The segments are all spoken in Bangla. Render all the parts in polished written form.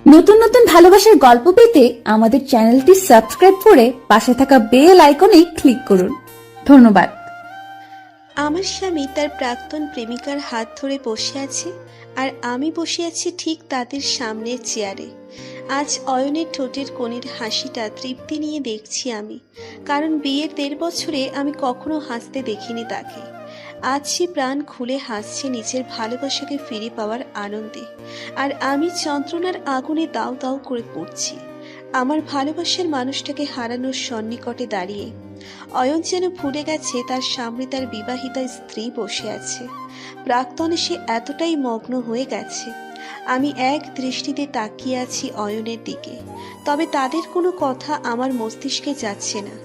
নতুন নতুন ভালোবাসার গল্প পেতে আমাদের চ্যানেলটি সাবস্ক্রাইব করে পাশে থাকা বেল আইকনে ক্লিক করুন। ধন্যবাদ। আমার স্বামী তার প্রাক্তন প্রেমিকার হাত ধরে বসে আছে, আর আমি বসে আছি ঠিক তাদের সামনের চেয়ারে। আজ অয়নের ঠোঁটের কোণের হাসিটা তৃপ্তি নিয়ে দেখছি আমি, কারণ বিয়ের 1.5 বছরে আমি কখনো হাসতে দেখিনি তাকে। আজ সে প্রাণ খুলে হাসছে নিজের ভালোবাসাকে ফিরে পাওয়ার আনন্দে, আর আমি যন্ত্রণার আগুনে দাউ দাউ করে পড়ছি আমার ভালোবাসার মানুষটাকে হারানোর সন্নিকটে দাঁড়িয়ে। অয়ন যেন ভুলে গেছে তার সামনে তার বিবাহিতা স্ত্রী বসে আছে। প্রাক্তনে সে এতটাই মগ্ন হয়ে গেছে। আমি এক দৃষ্টিতে তাকিয়ে আছি অয়নের দিকে, তবে তাদের কোনো কথা আমার মস্তিষ্কে যাচ্ছে না।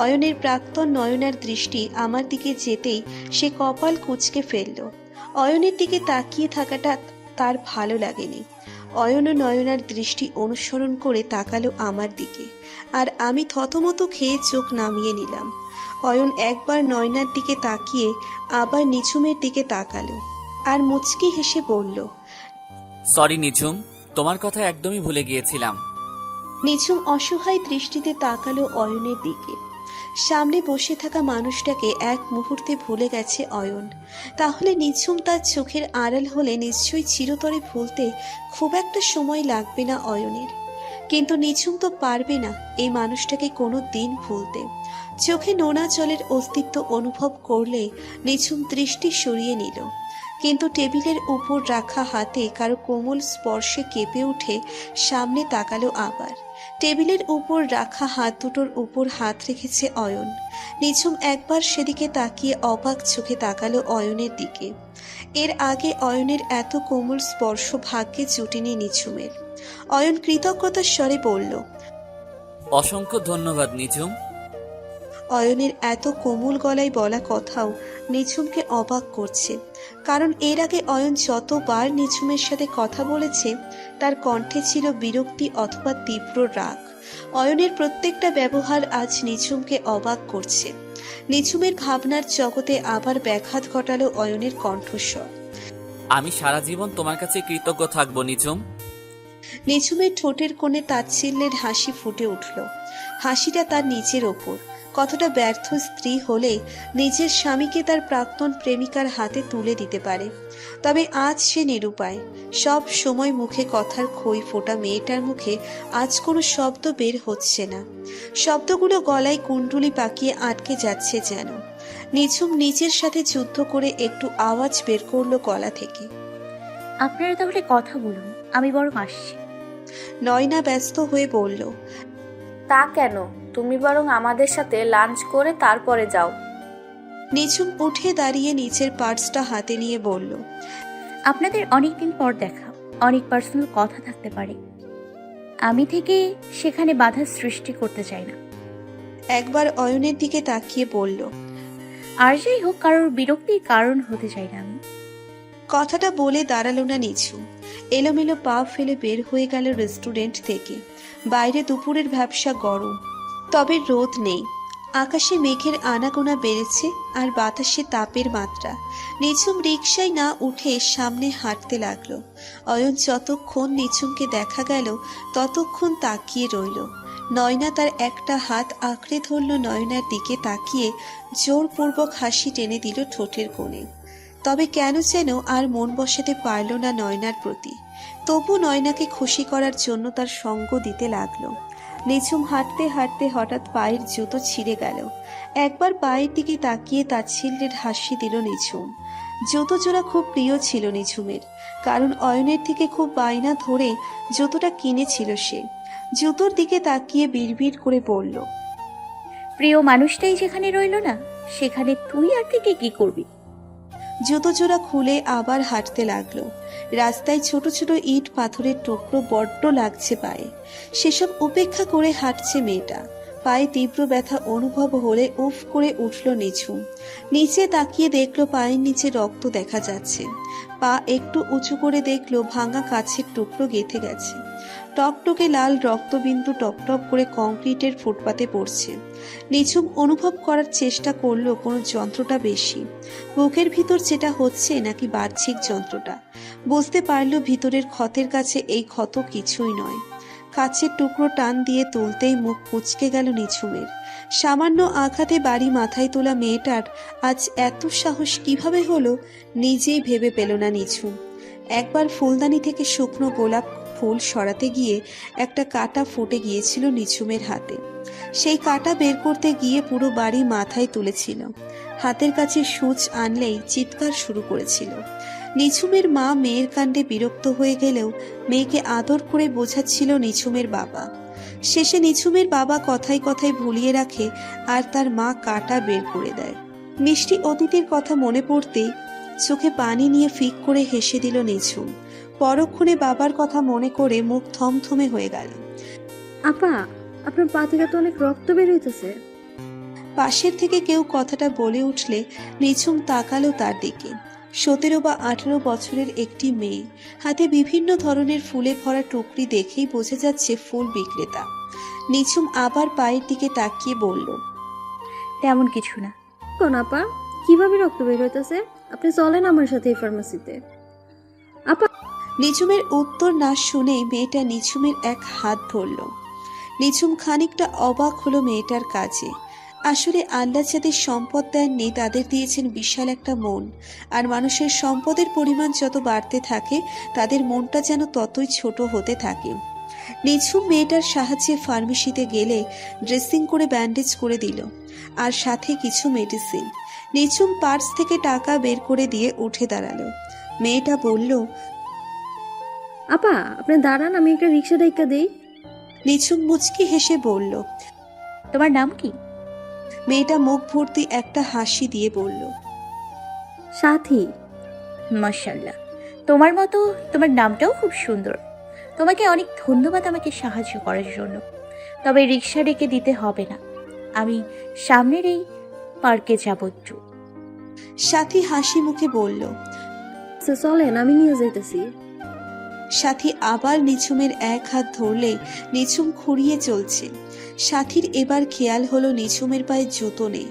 অয়নের প্রাক্তন নয়নার দৃষ্টি আমার দিকে যেতেই সে কপাল কুঁচকে ফেলল। অয়নের দিকে তাকিয়ে থাকাটা তার ভালো লাগেনি। অয়ন ও নয়নার দৃষ্টি অনুসরণ করে তাকালো আমার দিকে, আর আমি থতমত খেয়ে চোখ নামিয়ে নিলাম। অয়ন একবার নয়নার দিকে তাকিয়ে আবার নিঝুমের দিকে তাকালো, আর মুচকি হেসে বলল, সরি নিঝুম, তোমার কথা একদমই ভুলে গিয়েছিলাম। নিঝুম অসহায় দৃষ্টিতে তাকালো অয়নের দিকে। সামনে বসে থাকা মানুষটাকে এক মুহূর্তে ভুলে গেছে অয়ন। তাহলে নিঝুম তার চোখের আড়াল হলে নিশ্চয়ই চিরতরে ভুলতে খুব একটা সময় লাগবে না অয়নের। কিন্তু নিঝুম তো পারবে না এই মানুষটাকে কোনো দিন ভুলতে। চোখে নোনা জলের অস্তিত্ব অনুভব করলে নিঝুম দৃষ্টি সরিয়ে নিল, কিন্তু টেবিলের উপর রাখা হাতে কারো কোমল স্পর্শে কেঁপে উঠে সামনে তাকালো আবার। টেবিলের উপর রাখা হাত দুটোর উপর হাত রেখেছে অয়ন। নিঝুম একবার সেদিকে তাকিয়ে অবাক চোখে তাকালো অয়নের দিকে। এর আগে অয়নের এত কোমল স্পর্শ ভাগ্যে জুটেনি নিঝুমের। অয়ন কৃতজ্ঞতার স্বরে বলল, অসংখ্য ধন্যবাদ নিঝুম। অয়নের এত কোমল গলায় বলা কথাও নিঝুমকে অবাক করছে, কারণ এর আগে অয়ন যতবার নিঝুমের সাথে কথা বলেছে তার কণ্ঠে ছিল বিরক্তি অথবা তীব্র রাগ। অয়নের প্রত্যেকটা ব্যবহার আজ নিঝুমকে অবাক করছে। নিঝুমের ভাবনার জগতে আবার ব্যাঘাত ঘটালো অয়নের কণ্ঠস্বর। আমি সারা জীবন তোমার কাছে কৃতজ্ঞ থাকবো নিঝুম। নিঝুমের ঠোঁটের কোণে তাচ্ছিল্যের হাসি ফুটে উঠল। হাসিটা তার নিজের ওপর। কতটা ব্যর্থ স্ত্রী হলে নিজের স্বামীকে তার প্রাক্তন প্রেমিকার হাতে তুলে দিতে পারে। তবে আজ সে নিরুপায়। সব সময় মুখে কথার খই ফোটা মেয়েটার মুখে আজ কোনো শব্দ বের হচ্ছে না। শব্দগুলো গলায় কুণ্ডুলি পাকিয়ে আটকে যাচ্ছে যেন। নিঝুম নিজের সাথে যুদ্ধ করে একটু আওয়াজ বের করলো গলা থেকে। আপনারা তাহলে কথা বলুন, আমি বরং আসছি। নয়না ব্যস্ত হয়ে বলল, তা কেন, তুমি বরং আমাদের সাথে লাঞ্চ করে তারপরে যাও। নিঝুম উঠে দাঁড়িয়ে নিচের পার্সটা হাতে নিয়ে বলল, আপনাদের অনেকদিন পর দেখা, অনেক পার্সোনাল কথা থাকতে পারে। আমি থেকে সেখানে বাধা সৃষ্টি করতে চাই না। একবার অয়নের দিকে তাকিয়ে বলল, আর যাই হোক, কারোর বিরক্তির কারণ হতে চাই না আমি। কথাটা বলে দাঁড়ালো না নিঝুম। এলোমেলো পা ফেলে বের হয়ে গেল রেস্টুরেন্ট থেকে। বাইরে দুপুরের ভ্যাপসা গরম, তবে রোদ নেই। আকাশে মেঘের আনাগোনা বেড়েছে, আর বাতাসে তাপের মাত্রা। নিঝুম রিকশায় না উঠে সামনে হাঁটতে লাগলো। অয়ন যতক্ষণ নিঝুমকে দেখা গেল ততক্ষণ তাকিয়ে রইল। নয়না তার একটা হাত আঁকড়ে ধরল, নয়নার দিকে তাকিয়ে জোরপূর্বক হাসি টেনে দিল ঠোঁটের কোণে। তবে কেন যেন আর মন বসাতে পারল না নয়নার প্রতি। তবু নয়নাকে খুশি করার জন্য তার সঙ্গ দিতে লাগলো। নিঝুম হাঁটতে হাঁটতে হঠাৎ পায়ের জুতো ছিঁড়ে গেল। একবার পায়ের দিকে তাকিয়ে তাচ্ছিল্যের হাসি দিল নিঝুম। জুতো জোড়া খুব প্রিয় ছিল নিঝুমের, কারণ অয়নের থেকে খুব বায়না ধরে জুতোটা কিনেছিল সে। জুতোর দিকে তাকিয়ে বিড়বিড় করে বলল, প্রিয় মানুষটাই যেখানে রইল না, সেখানে তুই আর থেকে কি করবি? জুতো জোড়া খুলে আবার হাঁটতে লাগলো। রাস্তায় ছোট ছোট ইট পাথরের টুকরো বড্ড লাগছে পায়ে। সেসব উপেক্ষা করে হাঁটছে মেয়েটা। পায়ে তীব্র ব্যথা অনুভব হলে উফ করে উঠল নিঝুম। নিচে তাকিয়ে দেখলো পায়ের নিচে রক্ত দেখা যাচ্ছে। পা একটু উঁচু করে দেখলো ভাঙা কাছের টুকরো গেঁথে গেছে। টকটকে লাল রক্তবিন্দু টপটপ করে কংক্রিটের ফুটপাতে পড়ছে। নিঝুম অনুভব করার চেষ্টা করলো কোনো যন্ত্রটা বেশি, বুকের ভিতর যেটা হচ্ছে নাকি বাহ্যিক যন্ত্রটা। বুঝতে পারলো ভিতরের ক্ষতের কাছে এই ক্ষত কিছুই নয়। কাছের টুকরো টান দিয়ে তুলতেই মুখ কুঁচকে গেল নিঝুমের। সামান্য আঘাতে বাড়ি মাথায় তোলা মেয়েটার আজ এত সাহস কিভাবে হলো নিজেই ভেবে পেল না নিঝুম। একবার ফুলদানি থেকে শুকনো গোলাপ ফুল সরাতে গিয়ে একটা কাঁটা ফুটে গিয়েছিল নিঝুমের হাতে। সেই কাঁটা বের করতে গিয়ে পুরো বাড়ি মাথায় তুলেছিল। হাতের কাছে সূচ আনলেই চিৎকার শুরু করেছিল। নিঝুমের মা মেয়ের কাণ্ডে বিরক্ত হয়ে গেলেও মেয়েকে আদর করে বোঝাচ্ছিল নিঝুমের বাবা। শেষে নিঝুমের বাবা কথায় কথায় ভুলিয়ে রাখে আর তার মা কাঁটা বের করে দেয়। মিষ্টি অতীতের কথা মনে পড়তেই চোখে পানি নিয়ে ফিক করে হেসে দিল নিঝুম। পরক্ষণে বাবার কথা মনে করে মুখ থমথমে হয়ে গেল। আপা, আপনার পা থেকে তো অনেক রক্ত বের হইতেছে। পাশের থেকে কেউ কথাটা বলে উঠলে নিঝুম তাকালো তার দিকে। 17 বা 18 বছরের একটি মেয়ে, হাতে বিভিন্ন ধরনের ফুলে ভরা টুকরি দেখেই বোঝা যাচ্ছে ফুল বিক্রেতা। নিঝুম আবার পায়ের দিকে তাকিয়ে বলল, তেমন কিছু না। কোন আপা, কিভাবে রক্ত বের হইতেছে? আপনি চলেন আমার সাথে এই ফার্মেসিতে। আপা, নিঝুমের উত্তর না শুনেই মেয়েটা নিঝুমের এক হাত ধরল। নিঝুম খানিকটা অবাক হলো মেয়েটার কাজে। আসলে আল্লাহ যাদের সম্পদ দেননি তাদের দিয়েছেন বিশাল একটা মন, আর মানুষের সম্পদের পরিমাণ যত বাড়তে থাকে তাদের মনটা যেন ততই ছোট হতে থাকে। নিঝুম মেয়েটার সাহায্যে ফার্মেসিতে গেলে ড্রেসিং করে ব্যান্ডেজ করে দিল, আর সাথে কিছু মেডিসিন। নিঝুম পার্স থেকে টাকা বের করে দিয়ে উঠে দাঁড়ালো। মেয়েটা বলল, আপা আপনি দাঁড়ান, আমি একটা রিক্সা ডাইকা দেই। নিঝুম মুচকি হেসে বলল। তোমার নাম কি? মেয়েটা মুখ ভর্তি একটা হাসি দিয়ে বলল, সাথী। মাশাআল্লাহ, তোমার মতো তোমার নামটাও খুব সুন্দর। তোমাকে অনেক ধন্যবাদ আমাকে সাহায্য করার জন্য। তবে রিক্সা ডেকে দিতে হবে না, আমি সামনের এই পার্কে যাব একটু। সাথী হাসি মুখে বলল। আচ্ছা চলেন, আমি নিয়ে যাইতেছি। সাথী আবার নিঝুমের এক হাত ধরলে নিঝুম খুঁড়িয়ে চলছে। সাথীর এবার খেয়াল হলো নিঝুমের পায়ে জুতো নেই।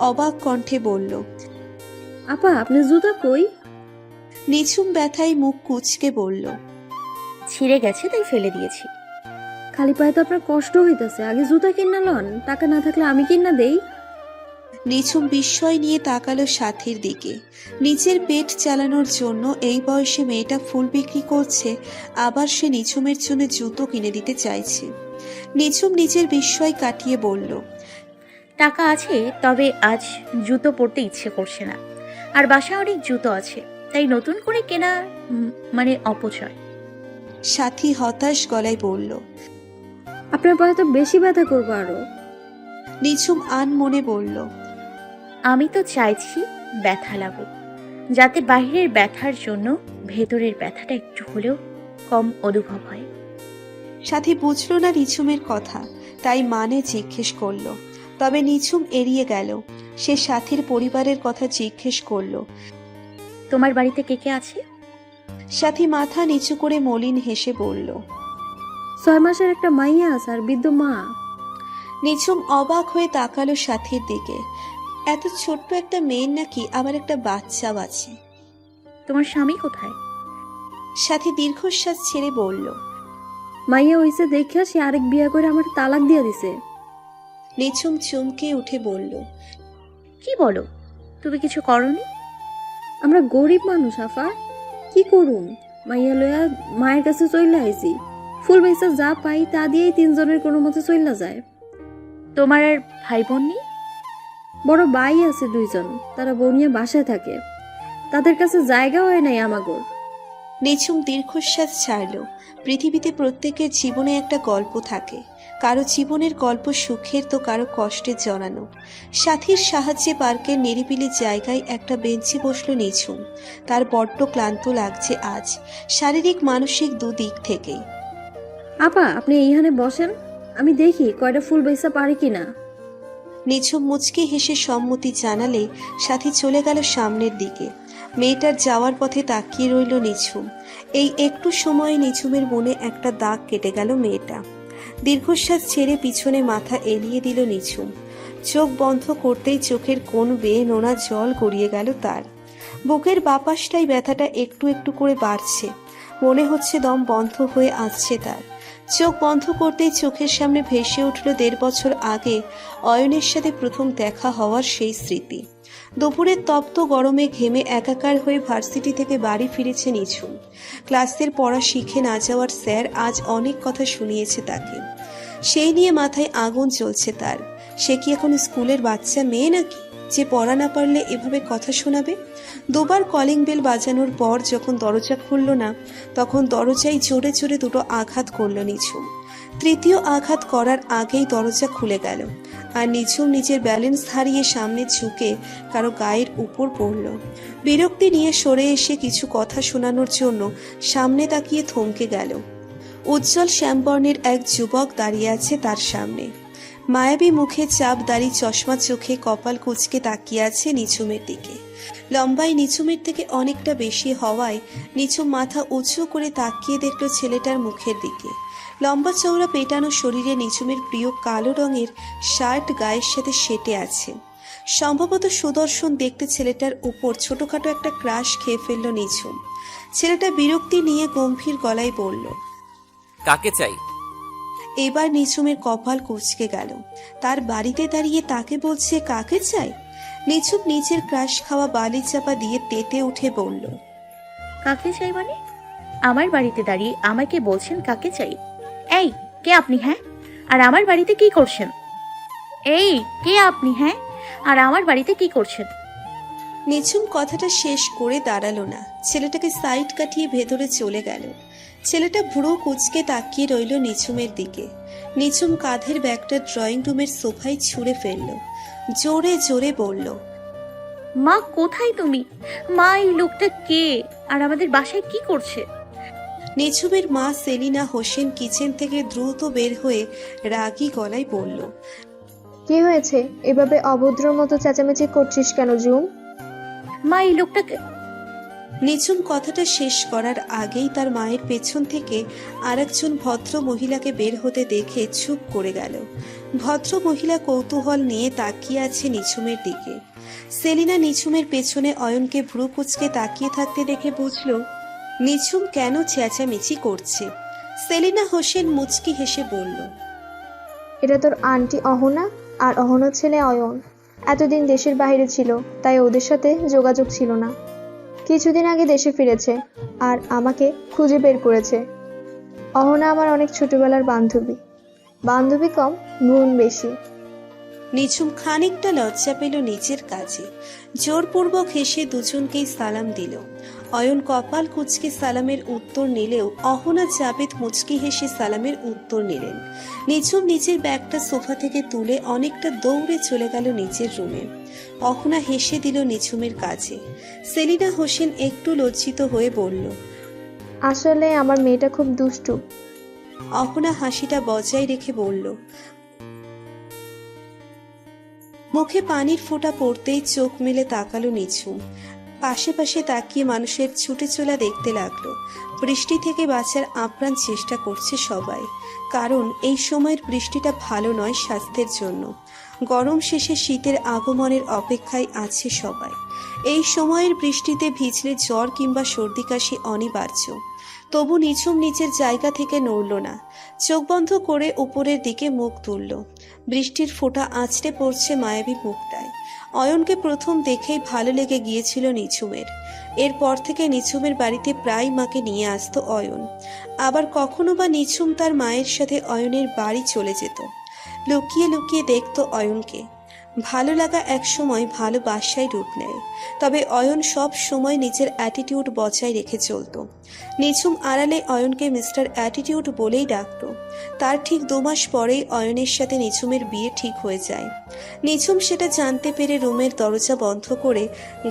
অবাক কণ্ঠে বলল, আপা আপনি জুতা কই? নিঝুম ব্যথায় মুখ কুঁচকে বলল, ছিঁড়ে গেছে তাই ফেলে দিয়েছি। খালি পায়ে তো আপনার কষ্ট হইতেছে, আগে জুতা কিনা লন, টাকা না থাকলে আমি কিনা দেই। নিঝুম বিস্ময় নিয়ে তাকালো সাথীর দিকে। নিজের পেট চালানোর জন্য এই বয়সে মেয়েটা ফুল বিক্রি করছে, আবার সে নিঝুমের জন্য জুতো কিনে দিতে চাইছে। নিঝুম নিজের বিস্ময় কাটিয়ে বলল, টাকা আছে, তবে আজ জুতো পরতে ইচ্ছে করছে না। আর বাসায় অনেক জুতো আছে, তাই নতুন করে কেনা মানে অপচয়। সাথী হতাশ গলায় বলল। আপনার পায়ে তো বেশি ব্যথা করবো আরো। নিঝুম আনমনে বলল, আমি তো চাইছি ব্যথা লাগুক, যাতে বাইরের ব্যথার জন্য ভেতরের ব্যথাটা একটু হলেও কম অনুভব হয়। সাথী বুঝল না নিঝুমের কথা, তাই মানে জিজ্ঞেস করলো। তবে নিঝুম এড়িয়ে গেল। সে সাথীর পরিবারের কথা জিজ্ঞেস করলো। তোমার বাড়িতে কে কে আছে? সাথী মাথা নিচু করে মলিন হেসে বলল। 6 মাসের একটা মাইয়া আছে আর বৃদ্ধ মা। নিঝুম অবাক হয়ে তাকালো সাথীর দিকে। এত ছোট্ট একটা মেয়ের নাকি আবার একটা বাচ্চাও আছে। তোমার স্বামী কোথায়? সাথী দীর্ঘশ্বাস ছেড়ে বলল। মাইয়া হইছে দেখা সে আরেক বিয়া করে আমার তালাক দিয়া দিছে। নিঝুম চমকে উঠে বলল, কি বলো, তুমি কিছু করনি? আমরা গরিব মানুষ আফা, কি করুম? মাইয়া লইয়া মায়ের কাছে চইলা আইছি, ফুল বেচা যা পাই তা দিয়েই 3 জনের কোনো মতে চইলা যায়। তোমার আর ভাই বোন নেই? বড় ভাই আছে 2 জন, তারা বনিয়া বাসায় থাকে, তাদের কাছে জায়গা হয় নাই আমাগোর। নিঝুম দীর্ঘশ্বাস ছাড়ল। পৃথিবীতে প্রত্যেকের জীবনে একটা গল্প থাকে, কারো জীবনের গল্প সুখের তো কারো কষ্টের জড়ানো। সাথীর সাহায্যে পার্কের নিরিবিলি জায়গায় একটা বেঞ্চে বসলো নিঝুম। তার বড্ড ক্লান্ত লাগছে আজ, শারীরিক মানসিক দুদিক থেকেই। আপা আপনি এইখানে বসেন, আমি দেখি কয়টা ফুল বেচা পারি কিনা। নিঝুম মুচকি হেসে সম্মতি জানালে সাথী চলে গেল সামনের দিকে। মেয়েটার যাওয়ার পথে তাকিয়ে রইল নিঝুম। এই একটু সময়ে নিঝুমের মনে একটা দাগ কেটে গেল মেয়েটা। দীর্ঘশ্বাস ছেড়ে পিছনে মাথা এলিয়ে দিল নিঝুম। চোখ বন্ধ করতেই চোখের কোণ বেয়ে নোনা জল গড়িয়ে গেল তার। বুকের বাপাসটাই ব্যথাটা একটু একটু করে বাড়ছে, মনে হচ্ছে দম বন্ধ হয়ে আসছে তার। চোখ বন্ধ করতেই চোখের সামনে ভেসে উঠল 1.5 বছর আগে অয়নের সাথে প্রথম দেখা হওয়ার সেই স্মৃতি। দুপুরের তপ্ত গরমে ঘেমে একাকার হয়ে ভার্সিটি থেকে বাড়ি ফিরেছে নিঝুম। ক্লাসের পড়া শিখে না যাওয়ার স্যার আজ অনেক কথা শুনিয়েছে তাকে। সেই নিয়ে মাথায় আগুন জ্বলছে তার। সে কি এখন স্কুলের বাচ্চা মেয়ে নাকি, যে পড়া না পারলে এভাবে কথা শোনাবে? দুবার কলিং বেল বাজানোর পর যখন দরজা খুলল না, তখন দরজায় জোরে জোরে দুটো আঘাত করল নিঝুম। তৃতীয় আঘাত করার আগেই দরজা খুলে গেল, আর নিঝুম নিজের ব্যালেন্স হারিয়ে সামনে ঝুঁকে কারো গায়ের উপর পড়ল। বিরক্তি নিয়ে সরে এসে কিছু কথা শোনানোর জন্য সামনে তাকিয়ে থমকে গেল। উজ্জ্বল শ্যামবর্ণের এক যুবক দাঁড়িয়ে আছে তার সামনে। মায়াবী মুখে চাপ দাড়ি, চশমা চোখে, কপাল কুঁচকে তাকিয়ে আছে নিঝুমের দিকে। লম্বাই নিঝুমের থেকে অনেকটা বেশি হওয়ায় নিঝুম মাথা উঁচু করে তাকিয়ে দেখল ছেলেটার মুখের দিকে। লম্বা চওড়া পেটানো শরীরে নিঝুমের প্রিয় কালো রঙের শার্ট গায়ের সাথে সেটে আছে। সম্ভবত সুদর্শন দেখতে ছেলেটার উপর ছোটখাটো একটা ক্রাশ খেয়ে ফেলল নিঝুম। ছেলেটা বিরক্তি নিয়ে গম্ভীর গলায় বলল, কাকে চাই? এবার নিঝুমের কপাল কুঁচকে গেল। তার বাড়িতে দাঁড়িয়ে তাকে বলছে কাকে চাই? নিঝুম নিচের ক্রাশ খাওয়া বালি চাপা দিয়ে তেতে উঠে বলল, কাকে চাই মানে? আমার বাড়িতে দাঁড়িয়ে আমাকে বলছেন কাকে চাই? এই কে আপনি, হ্যাঁ? আর আমার বাড়িতে কি করছেন? এই কে আপনি, হ্যাঁ? আর আমার বাড়িতে কি করছেন? নিঝুম কথাটা শেষ করে দাঁড়ালো না, ছেলেটাকে সাইড কাটিয়ে ভেতরে চলে গেল। ছেলেটা ভুরু কুঁচকে তাকিয়ে রইল নিঝুমের দিকে। নিঝুম কাঁধের ব্যাগটা ড্রয়িং রুমের সোফায় ছুঁড়ে ফেলল, জোরে জোরে বলল, মা কোথায় তুমি? মা, এই লোকটা কে আর আমাদের বাসায় কি করছে? নিঝুমের মা সেলিনা হোসেন কিচেন থেকে দ্রুত বের হয়ে রাগী গলায় বলল, কি হয়েছে? এভাবে অভদ্রর মতো চেঁচামেচি করছিস কেন জুম? মা, এই লোকটাকে। নিঝুম কথাটা শেষ করার আগেই তার মায়ের পেছন থেকে আরেকজন ভদ্র মহিলাকে বের হতে দেখে চুপ করে গেল। ভদ্র মহিলা কৌতূহল নিয়ে তাকিয়ে আছে নিঝুমের দিকে। সেলিনা নিঝুমের পেছনে অয়নকে ভ্রু কুঁচকে তাকিয়ে থাকতে দেখে বুঝল নিঝুম কেন চেঁচামেচি করছে। সেলিনা হোসেন মুচকি হেসে বলল, এটা তোর আন্টি অহনা আর অহনার ছেলে অয়ন। এতদিন দেশের বাইরে ছিল, তাই ওদের সাথে যোগাযোগ ছিল না। কিছুদিন আগে দেশে ফিরেছে আর আমাকে খুঁজে বের করেছে। অহনা আমার অনেক ছোটবেলার বান্ধবী। বান্ধবী কম, গুণ বেশি। নিঝুম খানিকটা লজ্জা পেল নিজের কাজে। জোরপূর্বক হেসে দুজনকেই সালাম দিল। অয়ন কপাল কুঁচকে সালামের উত্তর নিলেও অহনা জাবেদ মুচকি হেসে সালামের উত্তর নিলেন। নিঝুম নিজের ব্যাগটা সোফা থেকে তুলে অনেকটা দৌড়ে চলে গেল নিজের রুমে। অহনা হেসে দিল নিঝুমের কাজে। সেলিনা হোসেন একটু লজ্জিত হয়ে বলল, আসলে আমার মেয়েটা খুব দুষ্টু। অহনা হাসিটা বজায় রেখে বলল, মুখে পানির ফোঁটা পড়তেই চোখ মেলে তাকালো নিঝুম। পাশে পাশে তাকিয়ে মানুষের ছুটে চলা দেখতে লাগলো। বৃষ্টি থেকে বাঁচার আপ্রাণ চেষ্টা করছে সবাই, কারণ এই সময়ের বৃষ্টিটা ভালো নয় স্বাস্থ্যের জন্য। গরম শেষে শীতের আগমনের অপেক্ষায় আছে সবাই। এই সময়ের বৃষ্টিতে ভিজলে জ্বর কিংবা সর্দি কাশি অনিবার্য। তবু নিঝুম নিজের জায়গা থেকে নড়ল না, চোখ বন্ধ করে উপরের দিকে মুখ তুলল। বৃষ্টির ফোঁটা আঁচড়ে পড়ছে মায়াবী মুখটায়। অয়নকে প্রথম দেখেই ভালো লেগে গিয়েছিল নিঝুমের। এরপর থেকে নিঝুমের বাড়িতে প্রায় মাকে নিয়ে আসতো অয়ন। আবার কখনো বা নিঝুম তার মায়ের সাথে অয়নের বাড়ি চলে যেত, লুকিয়ে লুকিয়ে দেখতো অয়নকে। ভালো লাগা একসময় ভালোবাসায় রূপ নেয়, তবে অয়ন সব সময় নিজের অ্যাটিটিউড বজায় রেখে চলত। নিঝুম আড়ালে অয়নকে মিস্টার অ্যাটিটিউড বলেই ডাকত। তার ঠিক 2 মাস পরেই অয়নের সাথে নিঝুমের বিয়ে ঠিক হয়ে যায়। নিঝুম সেটা জানতে পেরে রুমের দরজা বন্ধ করে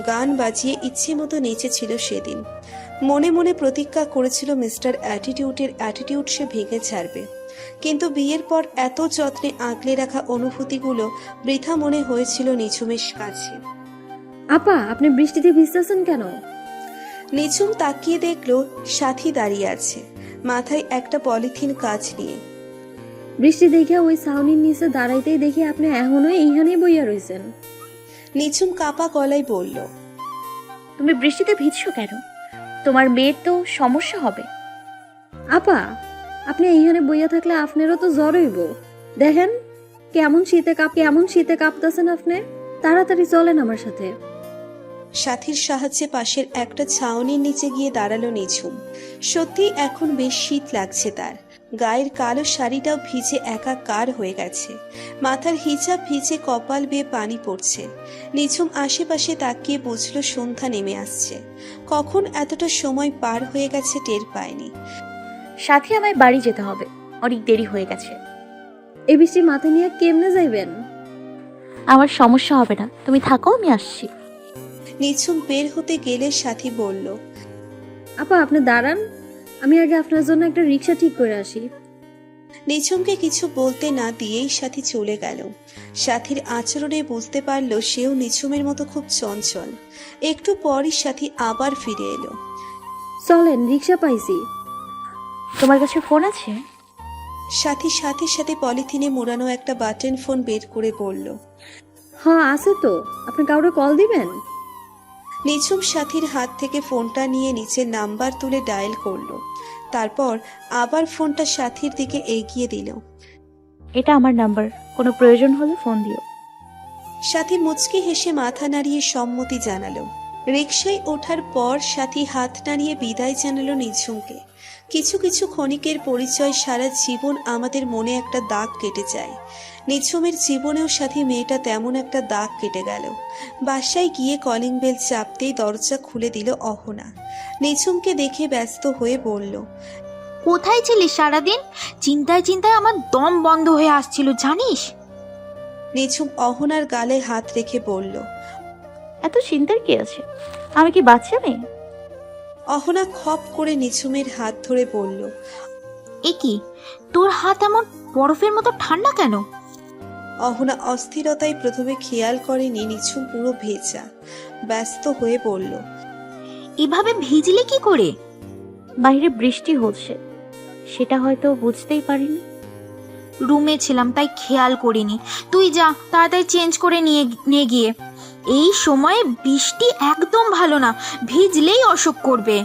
গান বাজিয়ে ইচ্ছে মতো নেচেছিল সেদিন। মনে মনে প্রতিজ্ঞা করেছিল মিস্টার অ্যাটিটিউডের অ্যাটিটিউড সে ভেঙে ছাড়বে। কিন্তু বিয়ের পর এত যত্নে আগলে রাখা অনুভূতিগুলো বৃথা মনে হয়েছিল নিঝুমের কাছে। আপা, আপনি বৃষ্টিতে ভিজতেছেন কেন? নিঝুম তাকিয়ে দেখল সাথী দাঁড়িয়ে আছে, মাথায় একটা পলিথিন কাজ নিয়ে। বৃষ্টি দেখে ওই ছাউনির নিচে দাঁড়াইতেই দেখি আপনি এখনো এইখানেই বইয়া রইছেন। নিঝুম কাপা গলায় বলল, তুমি বৃষ্টিতে ভিজছো কেন? তোমার মেয়ের তো সমস্যা হবে। আপা, আপনি এইখানে বইয়া থাকলে আপনারও তো জ্বর হইব। দেখেন কেমন শীতে কাঁপতেছেন আপনি। তাড়াতাড়ি চলেন আমার সাথে। সাথীর সাহায্যে পাশের একটা ছাউনির নিচে গিয়ে দাঁড়ালো নিঝুম। সত্যি এখন বেশ শীত লাগছে তার। গায়ের কালো শাড়িটাও ভিজে একাকার হয়ে গেছে, মাথার হিজাব ভিজে, কপাল বেয়ে পানি পড়ছে। নিঝুম আশেপাশে তাকিয়ে বুঝলো সন্ধ্যা নেমে আসছে। কখন এতটা সময় পার হয়ে গেছে টের পায়নি। সাথে আমায় বাড়ি যেতে হবে, অনেক দেরি হয়ে গেছে। এই বৃষ্টি মাথায় নিয়ে কেমনে যাইবেন? আমার সমস্যা হবে না, তুমি থাকো, আমি আসছি। নিঝুম বের হতে গেলে সাথী বলল, আপা আপনি দাঁড়ান, আমি আগে আপনার জন্য একটা রিক্সা ঠিক করে আসি। নিঝুমকে কিছু বলতে না দিয়েই সাথী চলে গেল। সাথীর আচরণে বুঝতে পারল সেও নিঝুমের মতো খুব চঞ্চল। একটু পরই সাথী আবার ফিরে এলো। চলেন, রিক্সা পাইছি। তোমার কাছে ফোন আছে? সাথী সাথে সাথে পলিথিনে মোড়ানো একটা বাটন ফোন বের করে বলল। হ্যাঁ আছে তো, আপনি কাউকে কল দিবেন? নিঝুম সাথীর হাত থেকে ফোনটা নিয়ে নিচের নাম্বার তুলে ডায়াল করলো। তারপর আবার ফোনটা সাথীর দিকে এগিয়ে দিল। এটা আমার নাম্বার, কোনো প্রয়োজন হলে ফোন দিও। সাথী মুচকি হেসে মাথা নাড়িয়ে সম্মতি জানালো। রিকশায় ওঠার পর সাথী হাত নাড়িয়ে বিদায় জানালো নিঝুমকে। কিছু কিছু ক্ষণিকের পরিচয় সারা জীবন আমাদের মনে একটা দাগ কেটে যায়। নিঝুমের জীবনেও সাথী মেয়েটা তেমন একটা দাগ কেটে গেল। বাসায় গিয়ে কলিং বেল চাপতেই দরজা খুলে দিল অহনা। নিঝুমকে দেখে ব্যস্ত হয়ে বলল, কোথায় ছিলিস সারাদিন? চিন্তায় চিন্তায় আমার দম বন্ধ হয়ে আসছিল জানিস। নিঝুম অহনার গালে হাত রেখে বলল, এত চিন্তার কি আছে? আমি কি বাচ্চা মেয়ে? অহনা খপ করে নিঝুমের হাত ধরে বলল, এ কি, তোর হাত এমন বরফের মতো ঠান্ডা কেন? অহনা অস্থিরতায় প্রথমে খেয়াল করেনি নিঝুম পুরো ভেজা। ব্যস্ত হয়ে বলল, এভাবে ভিজলে কি করে? বাইরে বৃষ্টি হচ্ছে, সেটা হয়তো বুঝতেই পারিনি। রুমে ছিলাম তাই খেয়াল করিনি। তুই যা, তাড়াতাড়ি চেঞ্জ করে নিয়ে গিয়ে। এই সময়ে বৃষ্টি একদম ভালো না, ভিজলেই অসুখ করবে।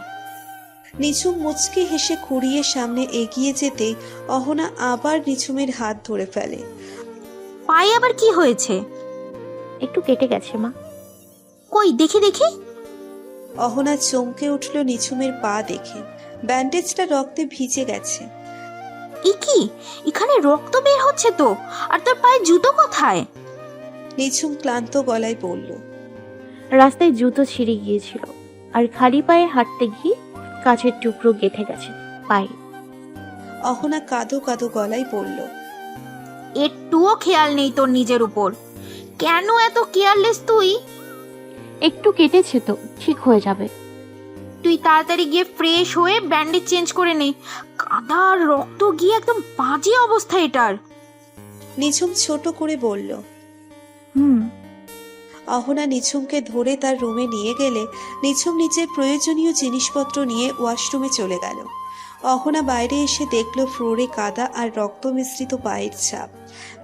নিঝুম মুচকি হেসে খুঁড়িয়ে সামনে এগিয়ে যেতে অহনা আবার নিঝুমের হাত ধরে ফেলে। পায়ে আবার কি হয়েছে? একটু কেটে গেছে মা। কই দেখি দেখি। অহনা চমকে উঠল নিঝুমের পা দেখে। ব্যান্ডেজটা রক্তে ভিজে গেছে। এ কি, এখানে রক্ত বের হচ্ছে তো। আর তোর পায়ে জুতো কোথায়? নিঝুম ক্লান্ত গলায় বলল, রাস্তায় জুতো ছিঁড়ে গিয়েছিল, আর খালি পায়ে হাঁটতে গিয়ে কাচের টুকরো গেঁথে গেছে পায়ে। অহনা কাঁদো কাঁদো গলায় বলল, একটুও খেয়াল নেই তোর নিজের উপর। কেন এত কেয়ারলেস তুই? একটু কেটেছে তো, ঠিক হয়ে যাবে। তুই তাড়াতাড়ি গিয়ে ফ্রেশ হয়ে ব্যান্ডেজ চেঞ্জ করে নে। কাদা আর রক্ত গিয়ে একদম বাজে অবস্থা এটার। নিঝুম ছোট করে বলল। হুম। অহনা নিঝুমকে ধরে তার রুমে নিয়ে গেলে নিঝুম নিজের প্রয়োজনীয় জিনিসপত্র নিয়ে ওয়াশরুমে চলে গেল। অহনা বাইরে এসে দেখল ফ্লোরে কাদা আর রক্ত মিশ্রিত পায়ের ছাপ।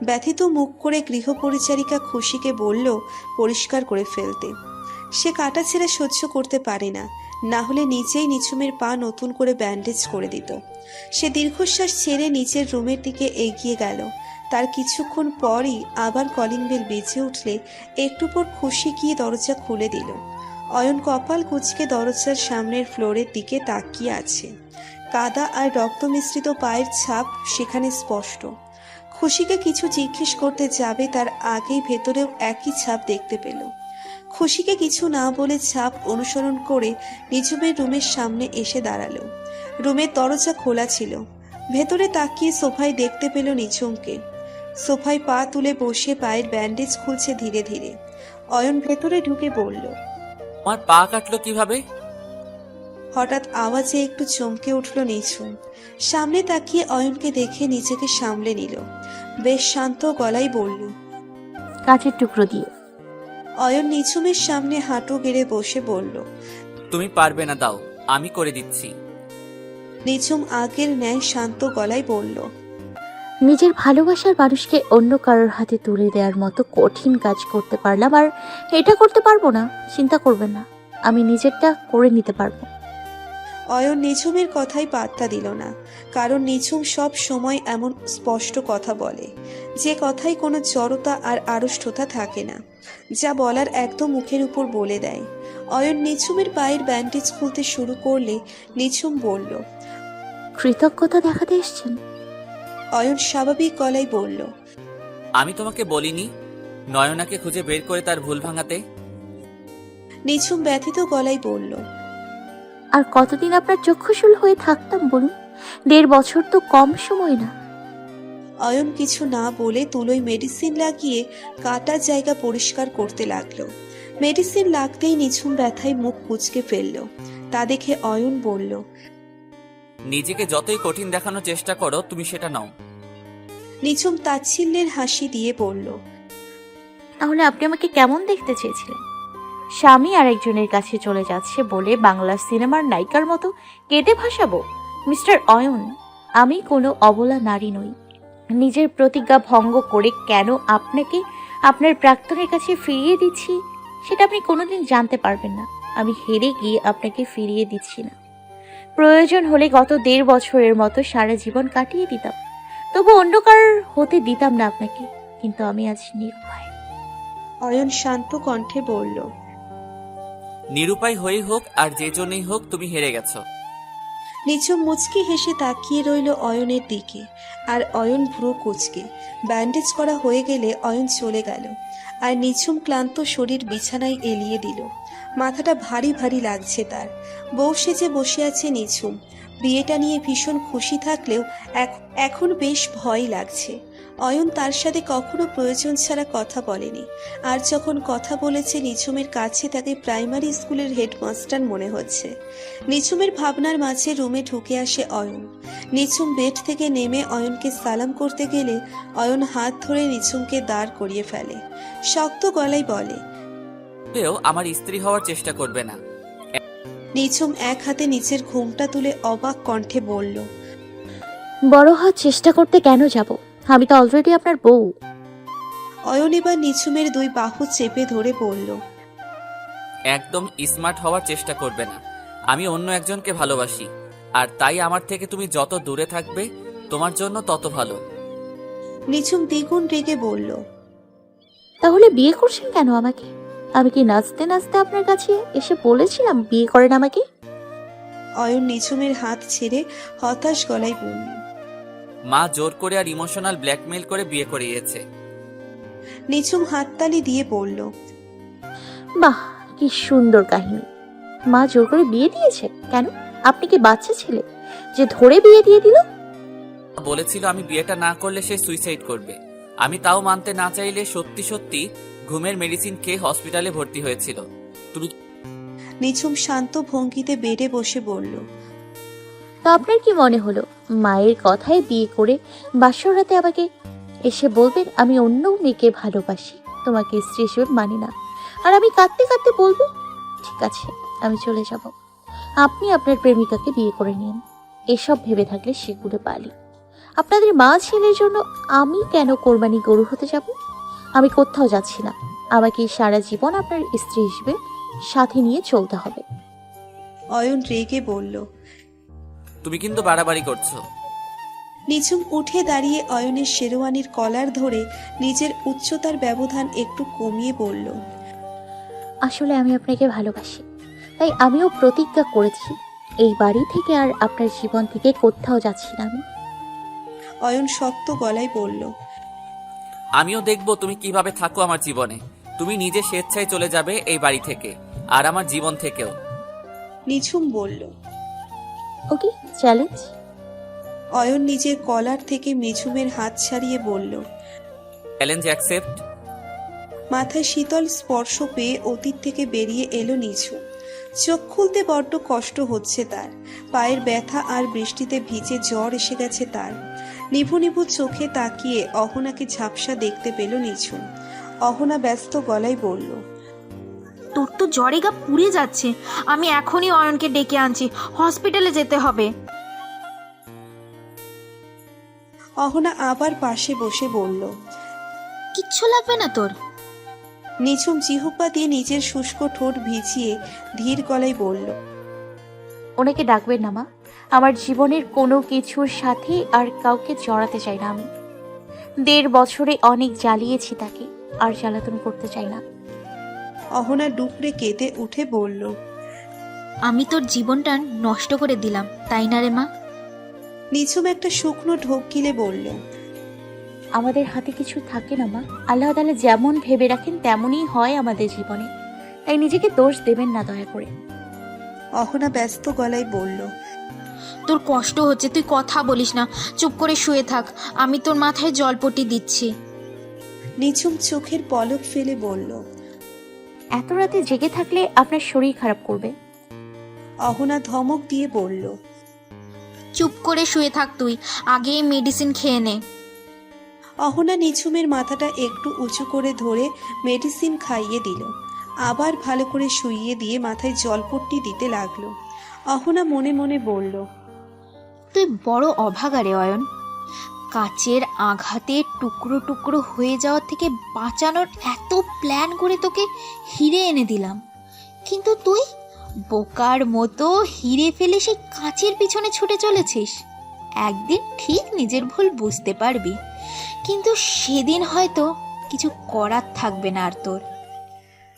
ব্যথিত মুখ করে গৃহপরিচারিকা খুশিকে বলল পরিষ্কার করে ফেলতে। সে কাটাছেঁড়া সহ্য করতে পারে না, না হলে নিজেই নিঝুমের পা নতুন করে ব্যান্ডেজ করে দিত। সে দীর্ঘশ্বাস ছেড়ে নিচের রুমের দিকে এগিয়ে গেল। তার কিছুক্ষণ পরই আবার কলিং বেল বেজে উঠলে একটু পর খুশি গিয়ে দরজা খুলে দিল। অয়ন কপাল কুঁচকে দরজার সামনের ফ্লোরের দিকে তাকিয়ে আছে। কাদা আর রক্ত মিশ্রিত পায়ের ছাপ সেখানে স্পষ্ট। খুশিকে কিছু জিজ্ঞেস করতে যাবে তার আগেই ভেতরেও একই ছাপ দেখতে পেল। খুশিকে কিছু না বলে ছাপ অনুসরণ করে নিঝুমের রুমের সামনে এসে দাঁড়ালো। রুমের দরজা খোলা ছিল। ভেতরে তাকিয়ে সোফায় দেখতে পেল নিঝুমকে। সোফায় পা তুলে বসে পায়ের ব্যান্ডেজ খুলছে ধীরে ধীরে। অয়ন ভেতরে ঢুকে বলল, আমার পা কাটলো কিভাবে? হঠাৎ আওয়াজে একটু চমকে উঠল নিঝুম। সামনে তাকিয়ে অয়নকে দেখে নিজেকে সামলে নিল। বেশ শান্ত গলায় বলল, কাচের টুকরো দিয়ে। অয়ন নিঝুমের সামনে হাঁটু গেড়ে বসে বলল, তুমি পারবে না, দাও, আমি করে দিচ্ছি। নিঝুম আগের ন্যায় শান্ত গলায় বলল। নিজের ভালোবাসার মানুষকে অন্য কারোর হাতে তুলে দেওয়ার মতো কঠিন কাজ করতে পারলাম, আর এটা করতে পারবো না, চিন্তা করবেন না, আমি নিজেরটা করে নিতে পারবো। অয়ন নিঝুমের কথাই পাত্তা দিল না, কারণ নিঝুম সব সময় এমন স্পষ্ট কথা বলে যে কথায় কোনো জড়তা আর আড়ষ্টতা থাকে না, যা বলার একদম মুখের উপর বলে দেয়। অয়ন নিঝুমের পায়ের ব্যান্ডেজ খুলতে শুরু করলে নিঝুম বলল। কৃতজ্ঞতা দেখাতে এসছেন? অয়ন স্বাভাবিক গলায় বলল। আমি তোমাকে বলিনি নয়নাকে খুঁজে বের করে তার ভুল ভাঙাতে? নিঝুম ব্যথিত গলায় বলল। আর কতদিন আপনার চক্ষুশূল হয়ে থাকতাম বলুন? 1.5 বছর তো কম সময় না। অয়ন কিছু না বলে তুলোয় মেডিসিন লাগিয়ে কাটা জায়গা পরিষ্কার করতে লাগলো। মেডিসিন লাগতেই নিঝুম ব্যথায় মুখ কুঁচকে ফেলল। তা দেখে অয়ন বলল। নিজেকে যতই কঠিন দেখানোর চেষ্টা করো, তুমি সেটা নাও। নিঝুম তাচ্ছিল্যের হাসি দিয়ে বলল। তাহলে আপনি আমাকে কেমন দেখতে চেয়েছিলেন? স্বামী আরেকজনের কাছে চলে যাচ্ছে বলে বাংলা সিনেমার নায়িকার মতো কেটে ভাসাবো? মিস্টার অয়ন, আমি কোনো অবলা নারী নই। নিজের প্রতিজ্ঞা ভঙ্গ করে কেন আপনাকে আপনার প্রাক্তনের কাছে ফিরিয়ে দিচ্ছি সেটা আপনি কোনোদিন জানতে পারবেন না। আমি হেরে গিয়ে আপনাকে ফিরিয়ে দিচ্ছি না। প্রয়োজন হলে গত 1.5 বছরের মতো সারা জীবন কাটিয়ে দিতাম, তবু অন্য কারোর হতে দিতাম না আপনাকে। কিন্তু আমি আজ নিরুপায়। অয়ন শান্ত কণ্ঠে বলল। নিরুপায় হয়েই হোক আর যে জন্যই হোক, তুমি হেরে গেছো। নিঝুম মুচকি হেসে তাকিয়ে রইল অয়নের দিকে, আর অয়ন ভ্রু কুঁচকে। ব্যান্ডেজ করা হয়ে গেলে অয়ন চলে গেল, আর নিঝুম ক্লান্ত শরীর বিছানায় এলিয়ে দিল। মাথাটা ভারী ভারী লাগছে তার। বউ সেজে বসে আছে নিঝুম। বিয়েটা নিয়ে ভীষণ খুশি থাকলেও এখন বেশ ভয় লাগছে। অয়ন তার সাথে কখনো প্রয়োজন ছাড়া কথা বলেনি, আর যখন কথা বলেছে নিঝুমের কাছে তাকে প্রাইমারি স্কুলের হেডমাস্টার মনে হচ্ছে। নিঝুমের ভাবনার মাঝে রুমে ঢুকে আসে অয়ন। নিঝুম বেড থেকে নেমে অয়নকে সালাম করতে গেলে অয়ন হাত ধরে নিঝুমকে দাঁড় করিয়ে ফেলে। শক্ত গলায় বলে। আমার স্ত্রী হওয়ার চেষ্টা করবে না। নিঝুম এক হাতে নিচের ঘুমটা তুলে অবাক কণ্ঠে বলল। বড় হওয়ার চেষ্টা করতে কেন যাব? আমি তো অলরেডি আপনার বউ। অয়ন এবার নিঝুমের 2 বাহু চেপে ধরে বলল। একদম স্মার্ট হওয়ার চেষ্টা করবে না। আমি অন্য একজনকে ভালোবাসি, আর তাই আমার থেকে তুমি যত দূরে থাকবে তোমার জন্য তত ভালো। নিঝুম দ্বিগুণ রেগে বলল। তাহলে বিয়ে করছেন কেন আমাকে? আমি কি নাচতে নাচতে আপনার কাছে এসে বলেছিলাম বিয়ে করেন আমাকে? অয়ন নিঝুমের হাত ছেড়ে হতাশ গলায় বলল। মা জোর করে আর ইমোশনাল ব্ল্যাকমেইল করে বিয়ে করিয়েছে। নিঝুম হাততালি দিয়ে বলল। বাহ, কি সুন্দর কাহিনী। মা জোর করে বিয়ে দিয়েছে কেন? আপনি কি বাচ্চা ছেলে যে ধরে বিয়ে দিয়ে দিল? বলেছিল আমি বিয়েটা না করলে সে সুইসাইড করবে। আমি তাও মানতে না চাইলে সত্যি সত্যি ঘুমের মেডিসিন খেয়ে হসপিটালে ভর্তি হয়েছিল। তুমি নিঝুম শান্ত ভঙ্গিতে বেডে বসে বলল। তো আপনার কি মনে হলো মায়ের কথায় বিয়ে করে বাসর রাতে আমাকে এসে বলবেন আমি অন্য মেয়েকে ভালোবাসি, তোমাকে স্ত্রী হিসেবে মানি না, আর আমি কাঁদতে কাঁদতে বলবো ঠিক আছে আমি চলে যাব, আপনি আপনার প্রেমিকাকে বিয়ে করে নিন? এসব ভেবে থাকলে সেগুলো পালি। আপনাদের মা ছেলের জন্য আমি কেন কোরবানি গরু হতে যাব? আমি কোথাও যাচ্ছি না। আমাকে সারা জীবন আপনার স্ত্রী হিসেবে সাথে নিয়ে চলতে হবে। অয়ন রেগে বলল। তুমি কিন্তু বাড়াবাড়ি করছো। নিঝুম উঠে দাঁড়িয়ে অয়নের শেরওয়ানির কলার ধরে নিজের উচ্চতার ব্যবধান একটু কমিয়ে বলল। আসলে আমি আপনাকে ভালোবাসি, তাই আমিও প্রতিজ্ঞা করেছি এই বাড়ি থেকে আর আপনার জীবন থেকে কোথাও যাচ্ছি না আমি। অয়ন শক্ত গলায় বলল। আমিও দেখবো তুমি কিভাবে থাকো আমার জীবনে। তুমি নিজে স্বেচ্ছায় চলে যাবে এই বাড়ি থেকে, আর আমার জীবন থেকেও। নিঝুম বলল। ওকে, চ্যালেঞ্জ। অয়ন নিজের কলার থেকে নিঝুমের হাত ছাড়িয়ে বলল। Challenge accept. মাথায় শীতল স্পর্শ পেয়ে অতীত থেকে বেরিয়ে এলো নিঝুম। চোখ খুলতে বড্ড কষ্ট হচ্ছে তার। পায়ের ব্যথা আর বৃষ্টিতে ভিজে জ্বর এসে গেছে তার। নিভু নিভু চোখে তাকিয়ে অহনাকে ঝাপসা দেখতে পেল নিঝুম। অহনা ব্যস্ত গলায় বলল। তোর তো জ্বরে গা পুড়ে যাচ্ছে। আমি এখনই অয়নকে ডেকে আনছি, হসপিটালে যেতে হবে। অহনা আবার পাশে বসে বলল। কিচ্ছু লাগবে না তোর। নিঝুম জিহ্বা দিয়ে নিজের শুষ্ক ঠোঁট ভিজিয়ে ধীর গলায় বলল। ওনাকে ডাকবেন না মা। আমার জীবনের কোনো কিছুর সাথে আর কাউকে জড়াতে চাই না আমি। 1.5 বছরে অনেক জ্বালিয়েছি তাকে, আর জ্বালাতন করতে চাই না। অহনা ডুকরে কেঁদে উঠে বলল। আমি তোর জীবনটা নষ্ট করে দিলাম, তাই না রে মা? নিঝুম একটা শুকনো ঢোক গিলে বলল। আমাদের হাতে কিছু থাকে না মা। আল্লাহ তাআলা যেমন ভেবে রাখেন তেমনই হয় আমাদের জীবনে, তাই নিজেকে দোষ দেবেন না দয়া করে। অহনা ব্যস্ত গলায় বলল। তোর কষ্ট হচ্ছে, তুই কথা বলিস না, চুপ করে শুয়ে থাক। আমি তোর মাথায় জলপট্টি দিচ্ছি। নিঝুম চোখের পলক ফেলে বলল। এত রাতে জেগে থাকলে আপনার শরীর খারাপ করবে। অহনা ধমক দিয়ে বলল। চুপ করে শুয়ে থাক তুই, আগে মেডিসিন খেয়ে নে। অহনা নিঝুমের মাথাটা একটু উঁচু করে ধরে মেডিসিন খাইয়ে দিল, আবার ভালো করে শুইয়ে দিয়ে মাথায় জলপট্টি দিতে লাগলো। অহনা মনে মনে বলল। তুই বড় অভাগা রে অয়ন। কাচের আঘাতে টুকরো টুকরো হয়ে যাওয়ার থেকে বাঁচানোর এত প্ল্যান করে তোকে হিরে এনে দিলাম, কিন্তু তুই বোকার মতো হিরে ফেলে সেই কাচের পিছনে ছুটে চলেছিস। একদিন ঠিক নিজের ভুল বুঝতে পারবি, কিন্তু সেদিন হয়তো কিছু করার থাকবে না আর তোর।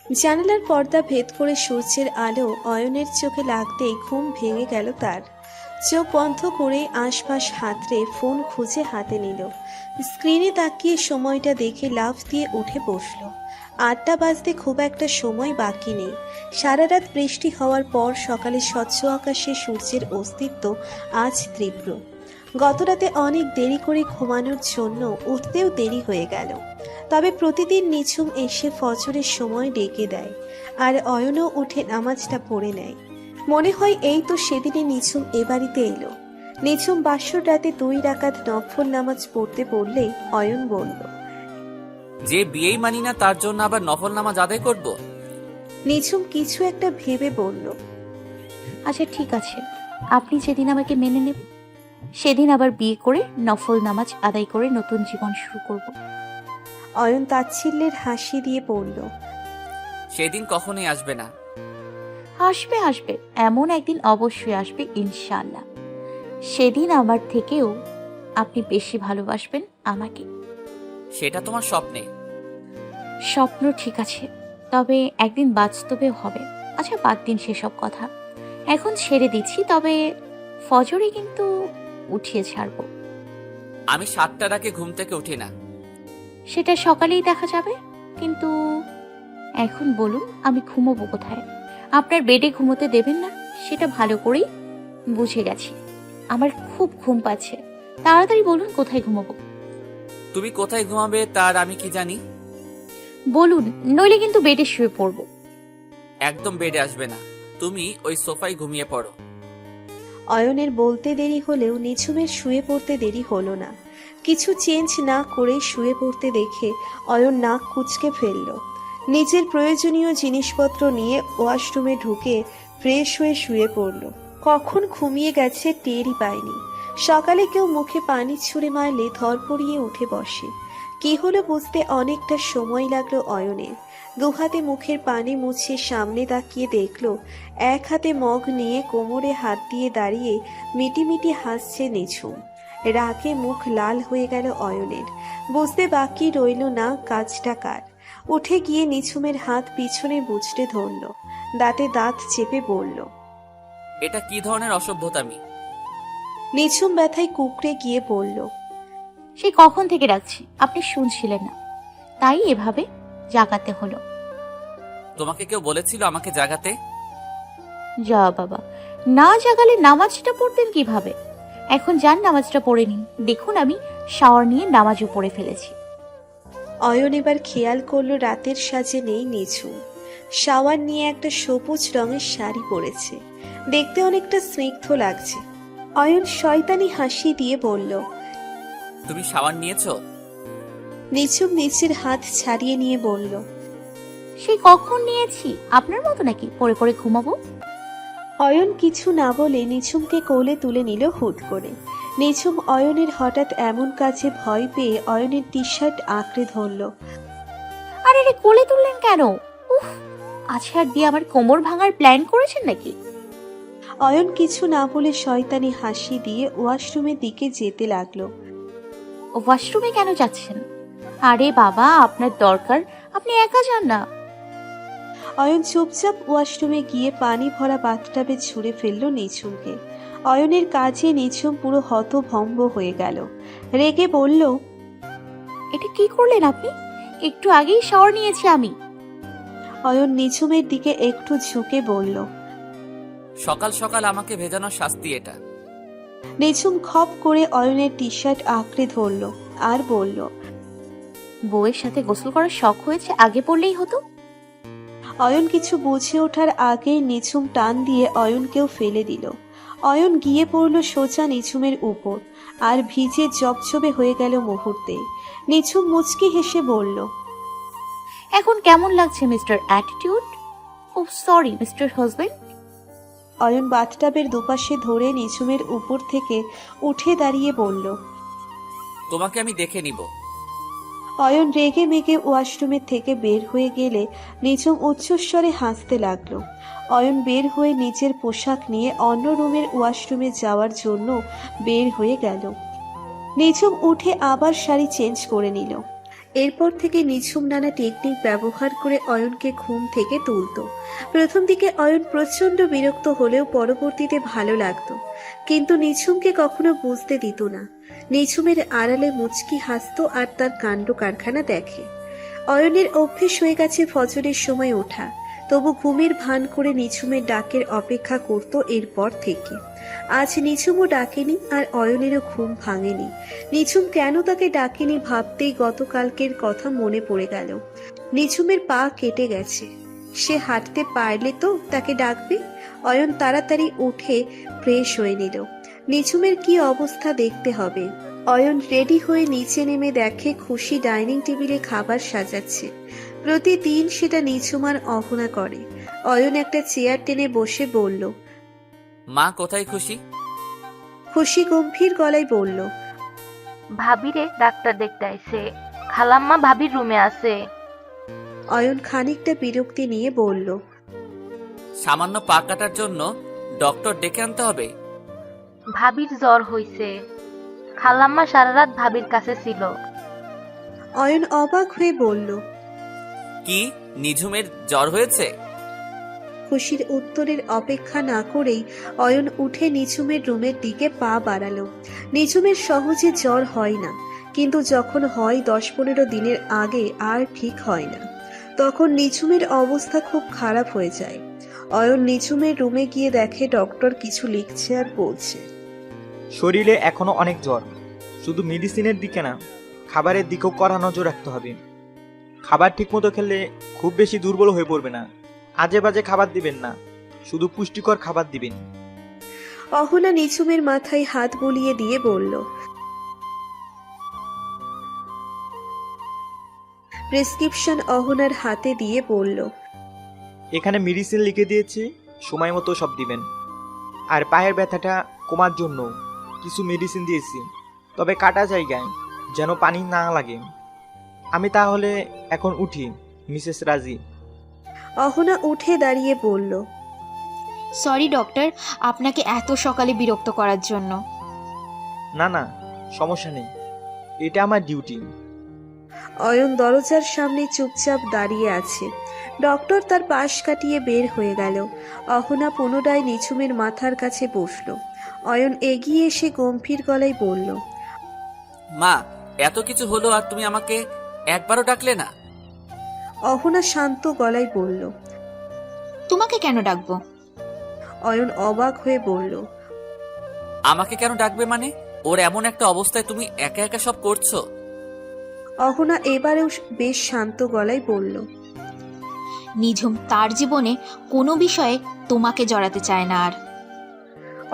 জানালার পর্দা ভেদ করে সূর্যের আলো অয়নের চোখে লাগতেই ঘুম ভেঙে গেল তার। চোখ বন্ধ করে আশপাশ হাতড়ে ফোন খুঁজে হাতে নিল। স্ক্রিনে তাকিয়ে সময়টা দেখে লাফ দিয়ে উঠে বসলো। 8টা বাজতে খুব একটা সময় বাকি নেই। সারা রাত বৃষ্টি হওয়ার পর সকালে স্বচ্ছ আকাশে সূর্যের অস্তিত্ব আজ তীব্র। গতরাতে অনেক দেরি করে ঘুমানোর জন্য উঠতেও দেরি হয়ে গেল। তবে প্রতিদিন নিঝুম এসে ফজরের সময় ডেকে দেয়, আর অয়নও উঠে নামাজটা পড়ে নেয়। মনে হয় এই তো সেদিনে নিঝুম এ বাড়িতে এলো। নিঝুম বাসর রাতে 2 রাকাত নফল নামাজ পড়তে বললে অয়ন বলল। যে বিয়েই মানি না তার জন্য আবার নফল নামাজ আদায় করব? নিঝুম কিছু একটা ভেবে বলল। আচ্ছা ঠিক আছে, আপনি যেদিন আমাকে মেনে নেবেন সেদিন আবার বিয়ে করে নফল নামাজ আদায় করে নতুন জীবন শুরু করব। অয়ন তাচ্ছিল্যের হাসি দিয়ে বলল। সেদিন কখনোই আসবে না। আসবে আসবে, এমন একদিন অবশ্যই আসবে ইনশাআল্লাহ। সেদিন আমার থেকেও আপনি বেশি ভালোবাসবেন আমাকে। সেটা তোমার স্বপ্নে। স্বপ্ন ঠিক আছে, তবে একদিন বাস্তবেও হবে। আচ্ছা বাদ দিন সেসব কথা, এখন ছেড়ে দিচ্ছি। তবে ফজরে কিন্তু উঠিয়ে ছাড়বো। আমি 7টার আগে ঘুম থেকে উঠি না। সেটা সকালেই দেখা যাবে, কিন্তু এখন বলুন আমি ঘুমোবো কোথায়? আপনার বেডে ঘুমোতে দেবেন না সেটা ভালো করেই বুঝে গেছি। আমার খুব ঘুম পাচ্ছে, তাড়াতাড়ি বলুন কোথায় ঘুমোবো। তুমি কোথায় ঘুমাবে তার আমি কি জানি? বলুন, নইলে কিন্তু বেডে শুয়ে পড়বো। একদম বেডে আসবে না, তুমি ওই সোফায় ঘুমিয়ে পড়ো। অয়নের বলতে দেরি হলেও নিঝুমের শুয়ে পড়তে দেরি হলো না। কিছু চেঞ্জ না করে শুয়ে পড়তে দেখে অয়ন নাক কুঁচকে ফেলল। নিজের প্রয়োজনীয় জিনিসপত্র নিয়ে ওয়াশরুমে ঢুকে ফ্রেশ হয়ে শুয়ে পড়ল। কখন ঘুমিয়ে গেছে টেরই পায়নি। সকালে কেউ মুখে পানি ছুঁড়ে মারলে ধরপড়িয়ে উঠে বসে। কি হলো বুঝতে অনেকটা সময় লাগলো অয়নের। 2 হাতে মুখের পানি মুছে সামনে তাকিয়ে দেখলো 1 হাতে মগ নিয়ে কোমরে হাত দিয়ে দাঁড়িয়ে মিটিমিটি হাসছে নিঝুম। রাগে মুখ লাল হয়ে গেল অয়নের। বুঝতে বাকি রইল না কাজটা কার। উঠে গিয়ে নিঝুমের হাত পিছনে বুঝতে ধরল, দাঁতে দাঁত চেপে বলল। এটা কি ধরনের অসভ্যতামি? নিঝুম ব্যথায় কুকড়ে গিয়ে বলল। সেই কখন থেকে ডাকছি, আপনি শুনছিলেন না, তাই এভাবে জাগাতে হলো। তোমাকে কেউ বলেছিল আমাকে জাগাতে? যা বাবা, না জাগালে নামাজটা পড়তেন কিভাবে? এখন যান নামাজটা পড়ে নিন। দেখুন আমি শাওয়ার নিয়ে নামাজও পড়ে ফেলেছি। অয়ন এবার খেয়াল করলো রাতের সাজে নেই নিঝুম। শাওয়ার নিয়ে একটা সবুজ রঙের শাড়ি পরেছে, দেখতে অনেকটা স্নিগ্ধ লাগছে। অয়ন শয়তানি হাসি দিয়ে বলল। তুমি শাওয়ার নিয়েছো? নিঝুম নিচের হাত ছাড়িয়ে নিয়ে বলল। সেই কখন নিয়েছি? আপনার মতো নাকি পড়ে পড়ে ঘুমাবো? অয়ন কিছু না বলে নিঝুমকে কোলে তুলে নিল হুট করে। নিঝুম অয়নের হঠাৎ এমন কাজে ভয় পেয়ে অয়নের টি শার্ট আঁকড়ে ধরল। আরে রে, কোলে তুললেন কেন? উফ, আছাড় দিয়ে আমার কোমর ভাঙার প্ল্যান করেছেন নাকি? অয়ন কিছু না বলে শয়তানি হাসি দিয়ে ওয়াশরুমের দিকে যেতে লাগলো। ওয়াশরুমে কেন যাচ্ছেন? আরে বাবা, আপনার দরকার, আপনি একা যান না। অয়ন চুপচাপ ওয়াশরুমে গিয়ে পানি ভরা বাথটাবে ছুঁড়ে ফেলল নিঝুমকে। অয়নের কাজে নিঝুম পুরো হতভম্ব হয়ে গেল। রেগে বলল, এটা কি করলেন আপনি? একটু আগেই শাওয়ার নিয়েছি আমি। অয়ন নিঝুমের দিকে একটু ঝুঁকে বলল। সকাল সকাল আমাকে ভেজানোর শাস্তি এটা। নিঝুম খপ করে অয়নের টি শার্ট আঁকড়ে ধরল আর বলল, বউয়ের সাথে গোসল করার শখ হয়েছে, আগে পড়লেই হতো। অয়ন কিছু বুঝে ওঠার আগেই নিঝুম টান দিয়ে অয়নকেও ফেলে দিল। অয়ন গিয়ে পড়ল সোজা নিঝুমের উপর আর ভিজে জবজবে হয়ে গেল মুহূর্তে। নিঝুম মুচকি হেসে বলল, এখন কেমন লাগছে মিস্টার অ্যাটিটিউড? ও সরি মিস্টার হাজবেন্ড। অয়ন বাথটাবের দুপাশে ধরে নিঝুমের উপর থেকে উঠে দাঁড়িয়ে বলল। তোমাকে আমি দেখে নিব। অয়ন রেগে মেগে ওয়াশরুমের থেকে বের হয়ে গেলে নিঝুম উচ্চস্বরে হাসতে লাগলো। অয়ন বের হয়ে নিজের পোশাক নিয়ে অন্য রুমের ওয়াশরুমে যাওয়ার জন্য বের হয়ে গেল। নিঝুম উঠে আবার শাড়ি চেঞ্জ করে নিল। এরপর থেকে নিঝুম নানা টেকনিক ব্যবহার করে অয়নকে ঘুম থেকে তুলত। প্রথম দিকে অয়ন প্রচণ্ড বিরক্ত হলেও পরবর্তীতে ভালো লাগতো, কিন্তু নিঝুমকে কখনো বুঝতে দিত না। নিঝুমের আড়ালে মুচকি হাসতো আর তার কাণ্ড কারখানা দেখে। অয়নের অভ্যেস হয়ে গেছে ফজরের সময় ওঠা, তবু ঘুমের ভান করে নিঝুমের ডাকের অপেক্ষা করত এরপর থেকে। আজ নিঝুমও ডাকেনি আর অয়নেরও ঘুম ভাঙেনি। নিঝুম কেন তাকে ডাকেনি ভাবতেই গতকালকের কথা মনে পড়ে গেল। নিঝুমের পা কেটে গেছে, সে হাঁটতে পারলে তো তাকে ডাকবে। অয়ন তাড়াতাড়ি উঠে ফ্রেশ হয়ে নিল। নিঝুমের কি অবস্থা দেখতে হবে। অয়ন রেডি হয়ে নিচে নেমে দেখে খুশি ডাইনিং টেবিলে খাবার সাজাচ্ছে। প্রতিদিন সেটা নিঝুম আর অহনা করে। অয়ন একটা চেয়ার টেনে বসে বলল, মা কোথায় খুশি? খুশি গম্ভীর গলায় বলল, ভাবিরে ডাক্তার দেখতে আইছে, খালাম্মা ভাবির রুমে আছে। অয়ন খানিকটা বিরক্তি নিয়ে বলল, সামান্য পা কাটার জন্য ডক্টর ডেকে আনতে হবে? ভাবির জ্বর হইছে, খালাম্মা সারা রাত ভাবির কাছে ছিল। অয়ন অবাক হয়ে বলল, কি, নিঝুমের জ্বর হয়েছে? খুশির উত্তরের অপেক্ষা না করেই অয়ন উঠে নিঝুমের রুমের দিকে পা বাড়ালো। নিঝুমের সহজে জ্বর হয় না, কিন্তু যখন হয় 10-15 দিনের আগে আর ঠিক হয় না, তখন নিঝুমের অবস্থা খুব খারাপ হয়ে যায়। অয়ন নিঝুমের রুমে গিয়ে দেখে ডক্টর কিছু লিখছে আর বলছে, শরীরে এখনো অনেক জ্বর, শুধু মেডিসিনের দিকে না, খাবারের দিকেও কড়া নজর রাখতে হবে। খাবার ঠিকমতো খেলে খুব বেশি দুর্বল হয়ে পড়বে না। আজে বাজে খাবার দিবেন না, শুধু পুষ্টিকর খাবার দিবেন। অহনা নিঝুমের মাথায় হাত বুলিয়ে দিয়ে বলল, প্রেসক্রিপশন অহনার হাতে দিয়ে বলল, এখানে মেডিসিন লিখে দিয়েছি, সময় মতো সব দিবেন। আর পায়ের ব্যথাটা কমার জন্য কিছু মেডিসিন দিয়েছি, তবে কাটা জায়গায় যেন পানি না লাগে। আমি তাহলে এখন উঠি, মিসেস রাজি। অহনা উঠে দাঁড়িয়ে বলল, সরি ডক্টর, আপনাকে এত সকালে বিরক্ত করার জন্য। না না, সমস্যা নেই, এটা আমার ডিউটি। অয়ন দরজার সামনে চুপচাপ দাঁড়িয়ে আছে। ডক্টর তার পাশ কাটিয়ে বের হয়ে গেল। অহনা পুনরায় নিঝুমের মাথার কাছে বসল। অয়ন এগিয়ে এসে গম্ভীর গলায় বলল, মা, এত কিছু হলো আর তুমি আমাকে একবারও ডাকলে না? অহনা শান্ত গলায় বলল। তোমাকে কেন ডাকবো? অয়ন অবাক হয়ে বলল, আমাকে কেন ডাকবে মানে? ওর এমন একটা অবস্থায় তুমি একা একা সব করছো। অহনা এবারেও বেশ শান্ত গলায় বলল, নিঝুম তার জীবনে কোনো বিষয়ে তোমাকে জড়াতে চায় না আর।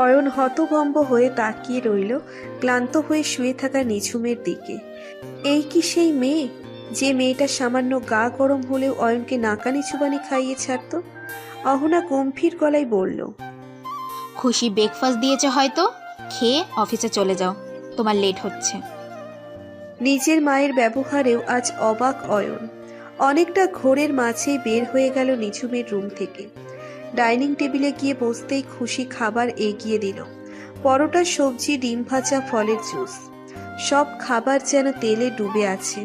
অয়ন হতভম্ব হয়ে তাকিয়ে রইল ক্লান্ত হয়ে শুয়ে থাকা নিঝুমের দিকে। এই কি সেই মেয়ে যে মেয়েটা সামান্য গা গরম হলেও অয়নকে নাকানি চুবানি খাইয়ে ছাড়ত। অহনা গম্ভীর গলায় বলল, খুশি ব্রেকফাস্ট দিয়েছে হয়তো, খেয়ে অফিসে চলে যাও, তোমার লেট হচ্ছে। নিজের মায়ের ব্যবহারেও আজ অবাক অয়ন। অনেকটা ঘোরের মাঝেই বের হয়ে গেল নিঝুমের রুম থেকে। ডাইনিং টেবিলে গিয়ে বসতেই খুশি খাবার এগিয়ে দিল। পরোটা, সবজি, ডিম ভাজা, ফলের জুস, সব খাবার যেন তেলে ডুবে আছে।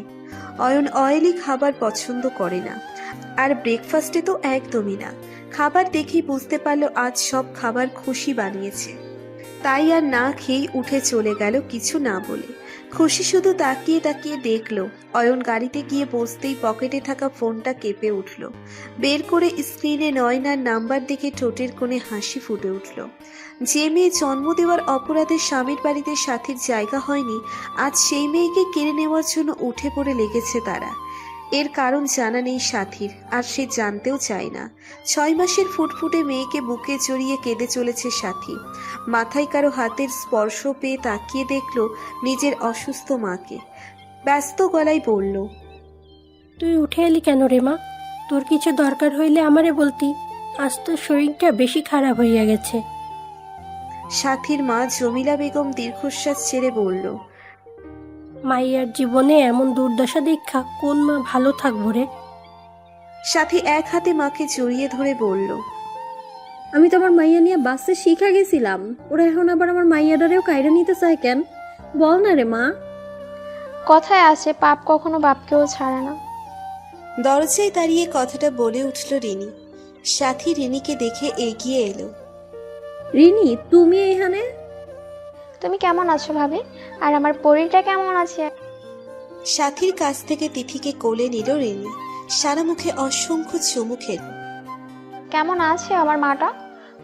অয়ন অয়েলি খাবার পছন্দ করে না, আর ব্রেকফাস্টে তো একদমই না। খাবার দেখেই বুঝতে পারল আজ সব খাবার খুশি বানিয়েছে। তাই আর না খেয়েই উঠে চলে গেল কিছু না বলে। খুশি শুধু তাকিয়ে তাকিয়ে দেখলো। অয়ন গাড়িতে গিয়ে বসতেই পকেটে থাকা ফোনটা কেঁপে উঠল। বের করে স্ক্রিনে নয়নার নাম্বার দেখে ঠোঁটের কোণে হাসি ফুটে উঠল। যে মেয়ে জন্ম দেওয়ার অপরাধে স্বামীর বাড়িতে সাথীর জায়গা হয়নি, আজ সেই মেয়েকে কেড়ে নেওয়ার জন্য উঠে পড়ে লেগেছে তারা। এর কারণ জানা নেই সাথীর, আর সে জানতেও চায় না। 6 মাসের ফুটফুটে মেয়েকে বুকে জড়িয়ে কেঁদে চলেছে সাথী। মাথায় কারো হাতের স্পর্শ পেয়ে তাকিয়ে দেখল নিজের অসুস্থ মাকে। ব্যস্ত গলায় বলল, তুই উঠে এলি কেন রে মা? তোর কিছু দরকার হইলে আমারে বলতি, আজ তোর শরীরটা বেশি খারাপ হইয়া গেছে। সাথীর মা জমিলা বেগম দীর্ঘশ্বাস ছেড়ে বলল, মাইয়ার জীবনে এমন দুর্দশা দেখা কোন মা ভালো থাকবো রে? সাথী এক হাতে মাকে জড়িয়ে ধরে বলল, আমি তো আমার মাইয়া নিয়ে বাসে শিখা গেছিলাম, ওরা এখন আবার আমার মাইয়াটারেও কাইরা নিতে চায় কেন? বল না রে মা। কথায় আছে পাপ কখনো বাপকেও ছাড়ে না। দরজায় দাঁড়িয়ে কথাটা বলে উঠল রিনি। সাথী রিনিকে দেখে এগিয়ে এলো। রিনি, তুমি এখানে? তুমি কেমন আছো ভাবি? আর আমার পরীটা কেমন আছে? সাথীর কাছ থেকে তিথিকে কোলে নিল রিনি। সারা মুখে অসংখ্য চুমু খেল। কেমন আছে আমার মাটা?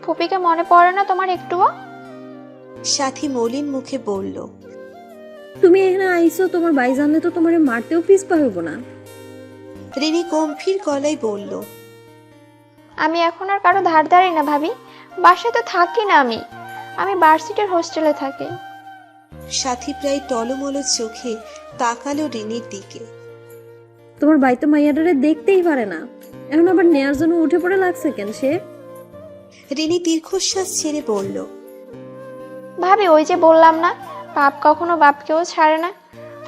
ফুপিকে মনে পড়ে না তোমার একটুও? সাথী মলিন মুখে বলল, তুমি এখানে আইসো, তোমার ভাই জানলে তো তোমারে মারতেও পিছপা হইব না। রিনি গম্ভীর গলায় বলল, আমি এখন আর কারো ধার ধারি না ভাবি, বাসায় তো থাকি না আমি, আমি ভার্সিটির হোস্টেলে থাকি। সাথী প্রায় টলমলো চোখে তাকালো রিনির দিকে। তোমার ভাই তো মাইয়াটারে দেখতেই পারে না, এখন আবার নেয়ার জন্য উঠে পড়ে লাগছে কেন সে? রিনি দীর্ঘশ্বাস ছেড়ে বলল, ভাবি ওই যে বললাম না, পাপ কখনো বাপকেও ছাড়ে না।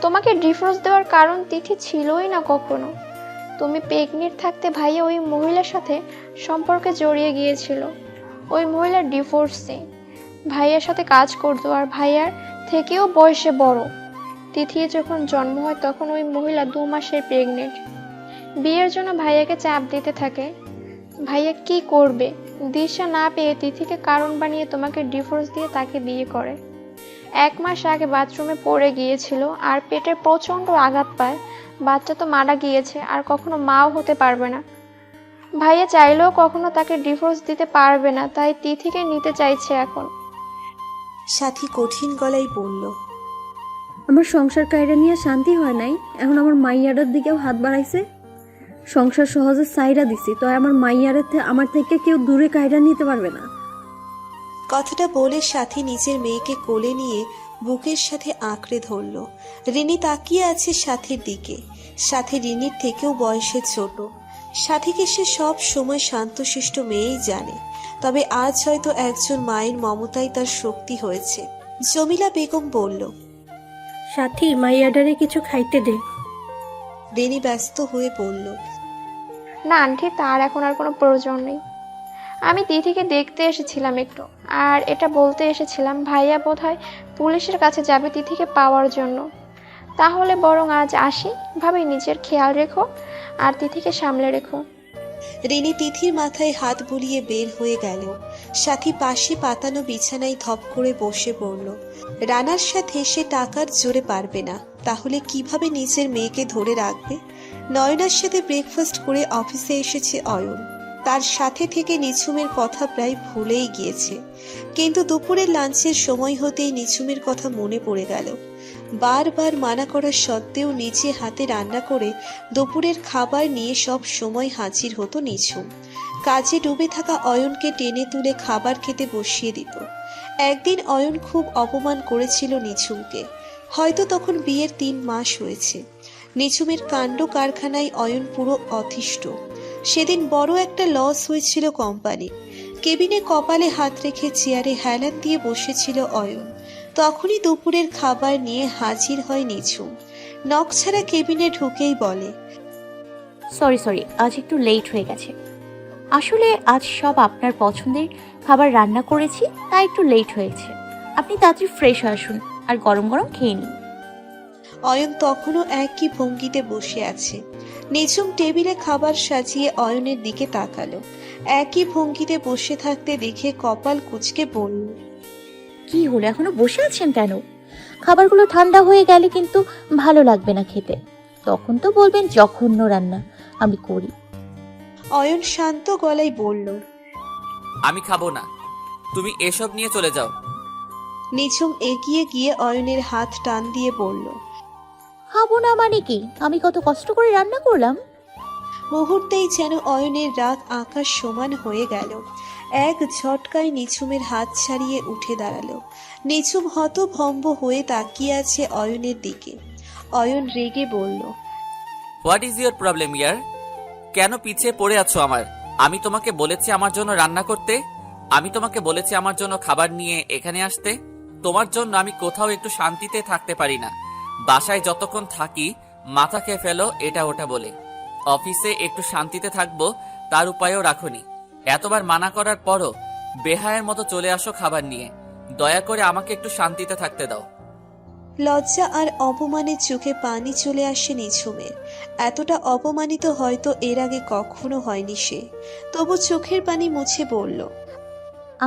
তোমাকে ডিভোর্স দেওয়ার কারণ তিথি ছিলই না কখনো। তুমি প্রেগনেন্ট থাকতে ভাইয়া ওই মহিলার সাথে সম্পর্কে জড়িয়ে গিয়েছিল। ওই মহিলার ডিভোর্সে ভাইয়ার সাথে কাজ করতো, আর ভাইয়ার থেকেও বয়সে বড়। তিথি যখন জন্ম হয় তখন ওই মহিলা 2 মাসের প্রেগনেন্ট। বিয়ের জন্য ভাইয়াকে চাপ দিতে থাকে। ভাইয়া কি করবে দিশা না পেয়ে তিথিকে কারণ বানিয়ে তোমাকে ডিভোর্স দিয়ে তাকে বিয়ে করে। 1 মাস আগে বাথরুমে পড়ে গিয়েছিল আর পেটে প্রচন্ড আঘাত পায়। বাচ্চা তো মারা গিয়েছে, আর কখনো মাও হতে পারবে না। ভাইয়া চাইলেও কখনো তাকে ডিভোর্স দিতে পারবে না, তাই তিথিকে নিতে চাইছে এখন। সাথী কঠিন গলায় বলল, আমার সংসার কায়রা নিয়ে শান্তি হয় নাই, এখন আমার মাইয়াটার দিকেও হাত বাড়াইছে। সংসার সহজে সাইরা দিছি, তো আমার মাইয়ারের আমার থেকে কেউ দূরে কায়রা নিতে পারবে না। কথাটা বলে সাথী নিজের মেয়েকে কোলে নিয়ে বুকের সাথে আঁকড়ে ধরল। রিনি তাকিয়ে আছে সাথীর দিকে। সাথী রিনির থেকেও বয়সে ছোট। সাথীকে সে সব সময় শান্তশিষ্ট মেয়েই জানে, তবে আজ হয়তো একজন মায়ের মমতাই তার শক্তি হয়েছে। জমিলা বেগম বলল, সাথী মাইয়াডারে কিছু খাইতে দে। রিনি ব্যস্ত হয়ে বলল, না আন্টি, তার এখন আর কোনো প্রয়োজন নেই। আমি তিথিকে দেখতে এসেছিলাম একটু, আর এটা বলতে এসেছিলাম ভাইয়া বোধহয় পুলিশের কাছে যাবে তিথিকে পাওয়ার জন্য। তাহলে বরং আজ আসি ভাবি, নিজের খেয়াল রেখো আর তিথিকে সামলে রেখো। রিনি তিথির মাথায় হাত বুলিয়ে বের হয়ে গেল। সাথী পাশে পাতানো বিছানায় ধপ করে বসে পড়ল। রানার সাথে সে টাকার জোরে পারবে না, তাহলে কিভাবে নিজের মেয়েকে ধরে রাখবে? নয়নার সাথে ব্রেকফাস্ট করে অফিসে এসেছে অয়ন। তার সাথে থেকে নিঝুমের কথা প্রায় ভুলেই গিয়েছে, কিন্তু দুপুরের লাঞ্চের সময় হতেই নিঝুমের কথা মনে পড়ে গেল। বারবার মানা করার সত্ত্বেও নিজে হাতে রান্না করে দুপুরের খাবার নিয়ে সব সময় হাজির হতো নিঝুম। কাজে ডুবে থাকা অয়নকে টেনে তুলে খাবার খেতে বসিয়ে দিত। একদিন অয়ন খুব অপমান করেছিল নিঝুমকে। হয়তো তখন বিয়ের 3 মাস হয়েছে। নিঝুমের কাণ্ড কারখানায় অয়ন পুরো অতিষ্ঠ। সেদিন বড় একটা লস হয়েছিল কোম্পানির। কেবিনে কপালে হাত রেখে চেয়ারে হেলান দিয়ে বসেছিল অয়ন। তখনই দুপুরের খাবার নিয়ে হাজির হয় নিঝুম। নখ ছাড়া কেবিনে ঢুকেই বলে, সরি আজ একটু লেট হয়ে গেছে। আসলে আজ সব আপনার পছন্দের খাবার রান্না করেছি, তাই একটু লেট হয়েছে। আপনি তাড়াতাড়ি ফ্রেশ হয়ে আসুন আর গরম গরম খেয়ে নিন। অয়ন তখনও একই ভঙ্গিতে বসে আছে। নিঝুম টেবিলে খাবার সাজিয়ে অয়নের দিকে তাকালো। একই ভঙ্গিতে বসে থাকতে দেখে কপাল কুঁচকে বলল, কি হলো, এখনো বসে আছেন কেন? খাবারগুলো ঠান্ডা হয়ে গেলে কিন্তু ভালো লাগবে না খেতে। তখন তো বলবেন জঘন্য রান্না আমি করি। অয়ন শান্ত গলায় বলল। আমি খাবো না, তুমি এসব নিয়ে চলে যাও। নিঝুম এগিয়ে গিয়ে অয়নের হাত টান দিয়ে বলল। খাবো না মানে কি? আমি কত কষ্ট করে রান্না করলাম। মুহূর্তেই যেন অয়নের রাগ আকাশ সমান হয়ে গেল। এক ঝটকায় নিঝুমের হাত ছাড়িয়ে উঠে দাঁড়ালো। নিঝুম হতভম্ব হয়ে তাকিয়ে আছে অয়নের দিকে। অয়ন রেগে বলল, হোয়াট ইজ ইয়োর প্রবলেম ইয়ার? কেন পিছিয়ে পড়ে আছো আমার? আমি তোমাকে বলেছি আমার জন্য রান্না করতে, আমি তোমাকে বলেছি আমার জন্য খাবার নিয়ে এখানে আসতে। তোমার জন্য আমি কোথাও একটু শান্তিতে থাকতে পারি না। বাসায় যতক্ষণ থাকি মাথা খেয়ে ফেলো এটা ওটা বলে। অফিসে একটু শান্তিতে থাকবো তার উপায়ও রাখোনি। এতবার মানা করার পরও বেহায়ের মতো চলে আসো খাবার নিয়ে। দয়া করে আমাকে একটু শান্তিতে থাকতে দাও। লজ্জা আর অপমানের চোখে পানি চলে আসে নিঝুমের। এতটা অপমানিত হয়তো এর আগে কখনো হয়নি সে। তবু চোখের পানি মুছে বলল,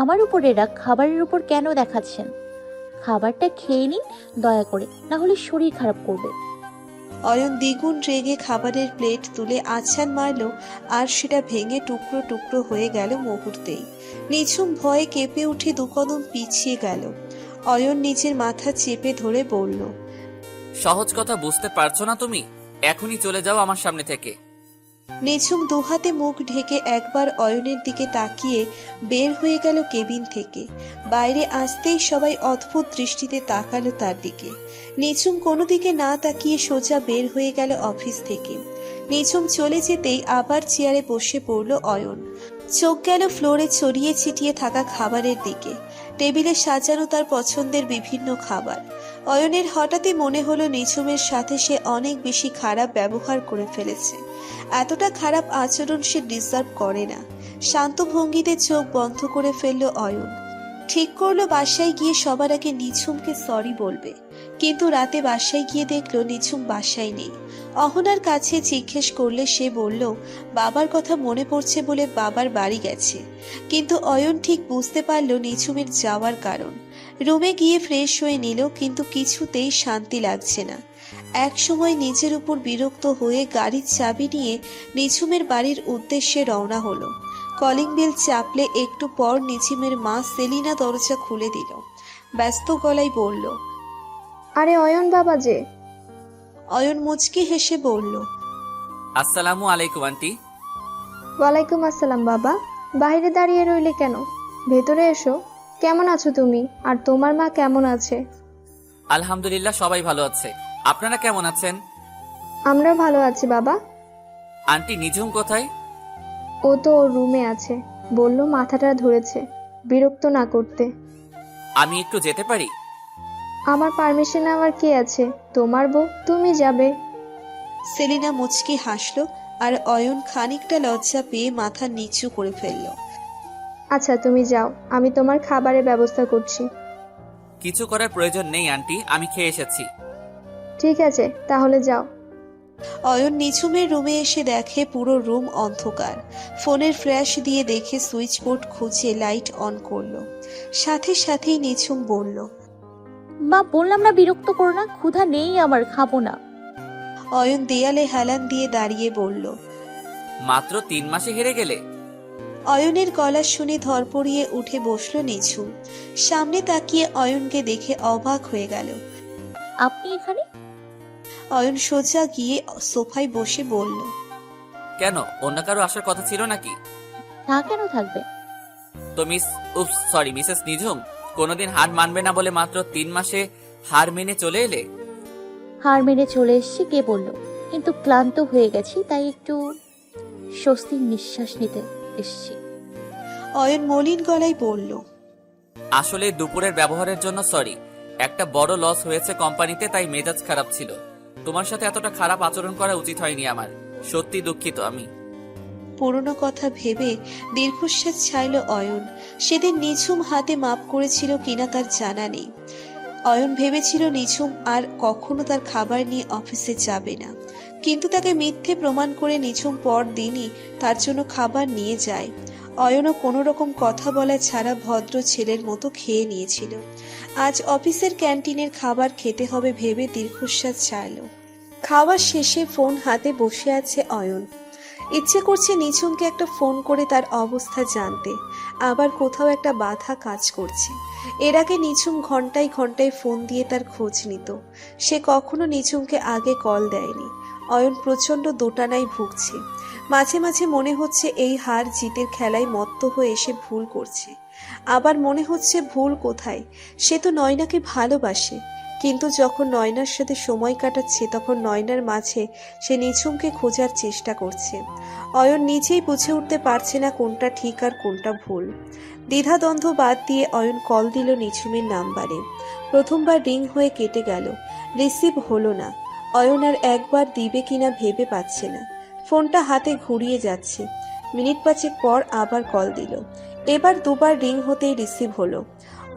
আমার উপর এরা খাবারের উপর কেন দেখাচ্ছেন? খাবারটা খেয়ে নিন দয়া করে, না হলে শরীর খারাপ করবে। অয়ন দ্বিগুণ রেগে খাবারের প্লেট তুলে আছাড় মারল আর সেটা ভেঙে টুকরো টুকরো হয়ে গেল মুহূর্তেই। নিঝুম ভয়ে কেঁপে উঠে দুকদম পিছিয়ে গেল। অয়ন নিজের মাথা চেপে ধরে বলল, সহজ কথা বুঝতে পারছো না তুমি? এখনই চলে যাও আমার সামনে থেকে। নিঝুম দুহাতে মুখ ঢেকে একবার অয়নের দিকে তাকিয়ে বের হয়ে গেল কেবিন থেকে। বাইরে আসতেই সবাই অদ্ভুত দৃষ্টিতে তাকালো তার দিকে। নিঝুম কোনো দিকে না তাকিয়ে সোজা বের হয়ে গেল অফিস থেকে। নিঝুম চলে যেতেই আবার চেয়ারে বসে পড়ল অয়ন। চোখ গেল ফ্লোরে ছড়িয়ে ছিটিয়ে থাকা খাবারের দিকে। টেবিলে সাজানো তার পছন্দের বিভিন্ন খাবার। অয়নের হঠাৎই মনে হলো নিঝুমের সাথে সে অনেক বেশি খারাপ ব্যবহার করে ফেলেছে। এতটা খারাপ আচরণ সে ডিজার্ভ করে না। শান্ত ভঙ্গিতে চোখ বন্ধ করে ফেলল অয়ন। ঠিক করলো বাসায় গিয়ে সবার আগে নিঝুমকে সরি বলবে। কিন্তু রাতে বাসায় গিয়ে দেখলো নিঝুম বাসায় নেই। অহনার কাছে জিজ্ঞেস করলে সে বলল বাবার কথা মনে পড়ছে বলে বাবার বাড়ি গেছে। কিন্তু অয়ন ঠিক বুঝতে পারল নিঝুমের যাওয়ার কারণ। রুমে গিয়ে ফ্রেশ হয়ে নিল, কিন্তু কিছুতেই শান্তি লাগছে না। এক সময় নিজের উপর বিরক্ত হয়ে গাড়ির চাবি নিয়ে নিঝুমের বাড়ির উদ্দেশ্যে রওনা হলো। কলিং বেল চাপলে একটু পর নিঝুমের মা সেলিনা দরজা খুলে দিল। ব্যস্ত গলায় বলল, আরে অয়ন বাবা যে। অয়ন মুচকি হেসে বলল, আসসালামু আলাইকুম আন্টি। ওয়ালাইকুম আসসালাম বাবা। বাইরে দাঁড়িয়ে রইলে কেন? ভেতরে এসো। কেমন আছো তুমি? আর তোমার মা কেমন আছে? আলহামদুলিল্লাহ সবাই ভালো আছে। আপনারা কেমন আছেন? আমরা ভালো আছি বাবা। আন্টি নিঝুম কোথায়? ও তো ওর রুমে আছে, বলল মাথাটা ধরেছে, বিরক্ত না করতে। আমি একটু যেতে পারি? আমার পারমিশন নেওয়ার কে আছে? তোমার বউ, তুমি যাবে। সেলিনা মুচকি হাসলো আর অয়ন খানিকটা লজ্জা পেয়ে মাথা নিচু করে ফেলল। আচ্ছা তুমি যাও, আমি তোমার খাবারের ব্যবস্থা করছি। কিছু করার প্রয়োজন নেই আন্টি, আমি খেয়ে এসেছি। ঠিক আছে তাহলে যাও। অয়ন নিঝুমের রুমে এসে দেখে পুরো রুম অন্ধকার। ফোনের ফ্ল্যাশ দিয়ে দেখে সুইচ বোর্ড খুঁজে লাইট অন করলো। সাথে সাথেই নিঝুম বলল, মা বললাম না বিরক্ত করো না, ক্ষুধা নেই আমার, খাবো না। অয়ন দেয়ালে হেলান দিয়ে দাঁড়িয়ে বলল, মাত্র 3 মাসে হেরে গেলে? অয়নের গলা শুনে ধরপড়িয়ে উঠে বসলো নিঝুম। সামনে তাকিয়ে অয়নকে দেখে অবাক হয়ে গেল। আপনি এখানে? অয়ন সোজা গিয়ে সোফায় বসে বলল, কেন অন্য কারো আসার কথা ছিল নাকি? না কেন থাকবে? তো মিসেস নিঝুম কোনোদিন হার মানবে না বলে মাত্র 3 মাসে হার মেনে চলে এলে? হার মেনে চলে এসছি কে বললো? কিন্তু ক্লান্ত হয়ে গেছি, তাই একটু স্বস্তির নিঃশ্বাস নিতে এসেছি। অয়ন মলিন গলায় বলল, আসলে দুপুরের ব্যবহারের জন্য সরি। একটা বড় লস হয়েছে কোম্পানিতে, তাই মেজাজ খারাপ ছিল। তোমার সাথে এতটা খারাপ আচরণ করা উচিত হয়নি আমার। সত্যি দুঃখিত আমি। পুরনো কথা ভেবে দীর্ঘশ্বাস ছাড়ল অয়ন। সেদিন নিঝুম হাতে মাপ করেছিল কিনা তার জানা নেই। অয়ন ভেবেছিল নিঝুম আর কখনো তার খাবার নিয়ে অফিসে যাবে না, কিন্তু তাকে মিথ্যে প্রমাণ করে নিঝুম পর দিনই তার জন্য খাবার নিয়ে যায়। অয়নও কোনো রকম কথা বলা ছাড়া ভদ্র ছেলের মতো খেয়ে নিয়েছিল। আজ অফিসের ক্যান্টিনের খাবার খেতে হবে ভেবে দীর্ঘশ্বাস ছাড়ল। খাওয়ার শেষে ফোন হাতে বসে আছে অয়ন। ইচ্ছে করছে নিঝুমকে একটা ফোন করে তার অবস্থা জানতে, আবার কোথাও একটা বাধা কাজ করছে। এর আগে নিঝুম ঘন্টায় ঘন্টায় ফোন দিয়ে তার খোঁজ নিত। সে কখনো নিঝুমকে আগে কল দেয়নি। অয়ন প্রচণ্ড দোটানায় ভুগছে। মাঝে মাঝে মনে হচ্ছে এই হার জিতের খেলায় মত্ত হয়ে এসে ভুল করছে। আবার মনে হচ্ছে ভুল কোথায়, সে তো নয়নাকে ভালোবাসে, কিন্তু যখন নয়নার সাথে সময় কাটাচ্ছে তখন নয়নার মাঝে সে নিঝুমকে খোঁজার চেষ্টা করছে। অয়ন নিজেই বুঝে উঠতে পারছে না কোনটা ঠিক আর কোনটা ভুল। দ্বিধাদ্বন্দ্ব বাদ দিয়ে অয়ন কল দিল নিঝুমের নাম্বারে। প্রথমবার রিং হয়ে কেটে গেল, রিসিভ হলো না। অয়ন আর একবার দিবে কিনা ভেবে পাচ্ছে না। ফোনটা হাতে ঘুরিয়ে যাচ্ছে। মিনিট 5 পর আবার কল দিল। এবার দুবার রিং হতেই রিসিভ হলো।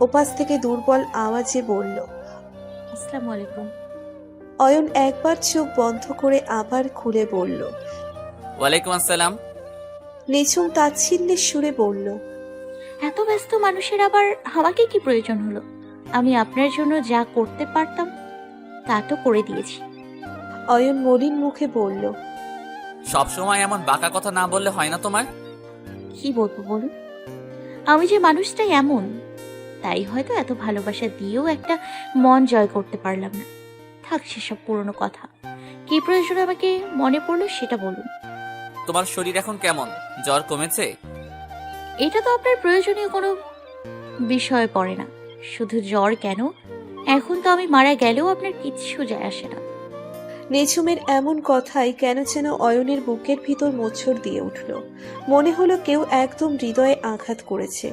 ওপাশ থেকে দুর্বল আওয়াজে বলল, আসসালামু আলাইকুম। অয়ন একবার চোখ বন্ধ করে আবার খুলে বলল। ওয়ালাইকুম আসসালাম। নিঝুম তাচ্ছিল্যের সুরে বলল, এত ব্যস্ত মানুষের আবার আমাকে কি প্রয়োজন হলো? আমি আপনার জন্য যা করতে পারতাম তা তো করে দিয়েছি। অয়ন মলিন মুখে বলল, সবসময় এমন বাঁকা কথা না বললে হয় না তোমার? কি বলবো বলুন, আমি যে মানুষটাই এমন, তাই হয়তো এত ভালোবাসা দিয়েও একটা মন জয় করতে পারলাম না। থাক সেসব পুরনো কথা, কি প্রয়োজন আমাকে মনে পড়লো সেটা বলুন। তোমার শরীর এখন কেমন? জ্বর কমেছে? এটা তো আপনার প্রয়োজনীয় কোনো বিষয়ে পড়ে না। শুধু জ্বর কেন, এখন তো আমি মারা গেলেও আপনার কিচ্ছু যায় আসে না। নিঝুমের এমন কথাই কেন যেন অয়নের বুকের ভিতর মোচড় দিয়ে উঠল। মনে হলো কেউ একদম হৃদয়ে আঘাত করেছে।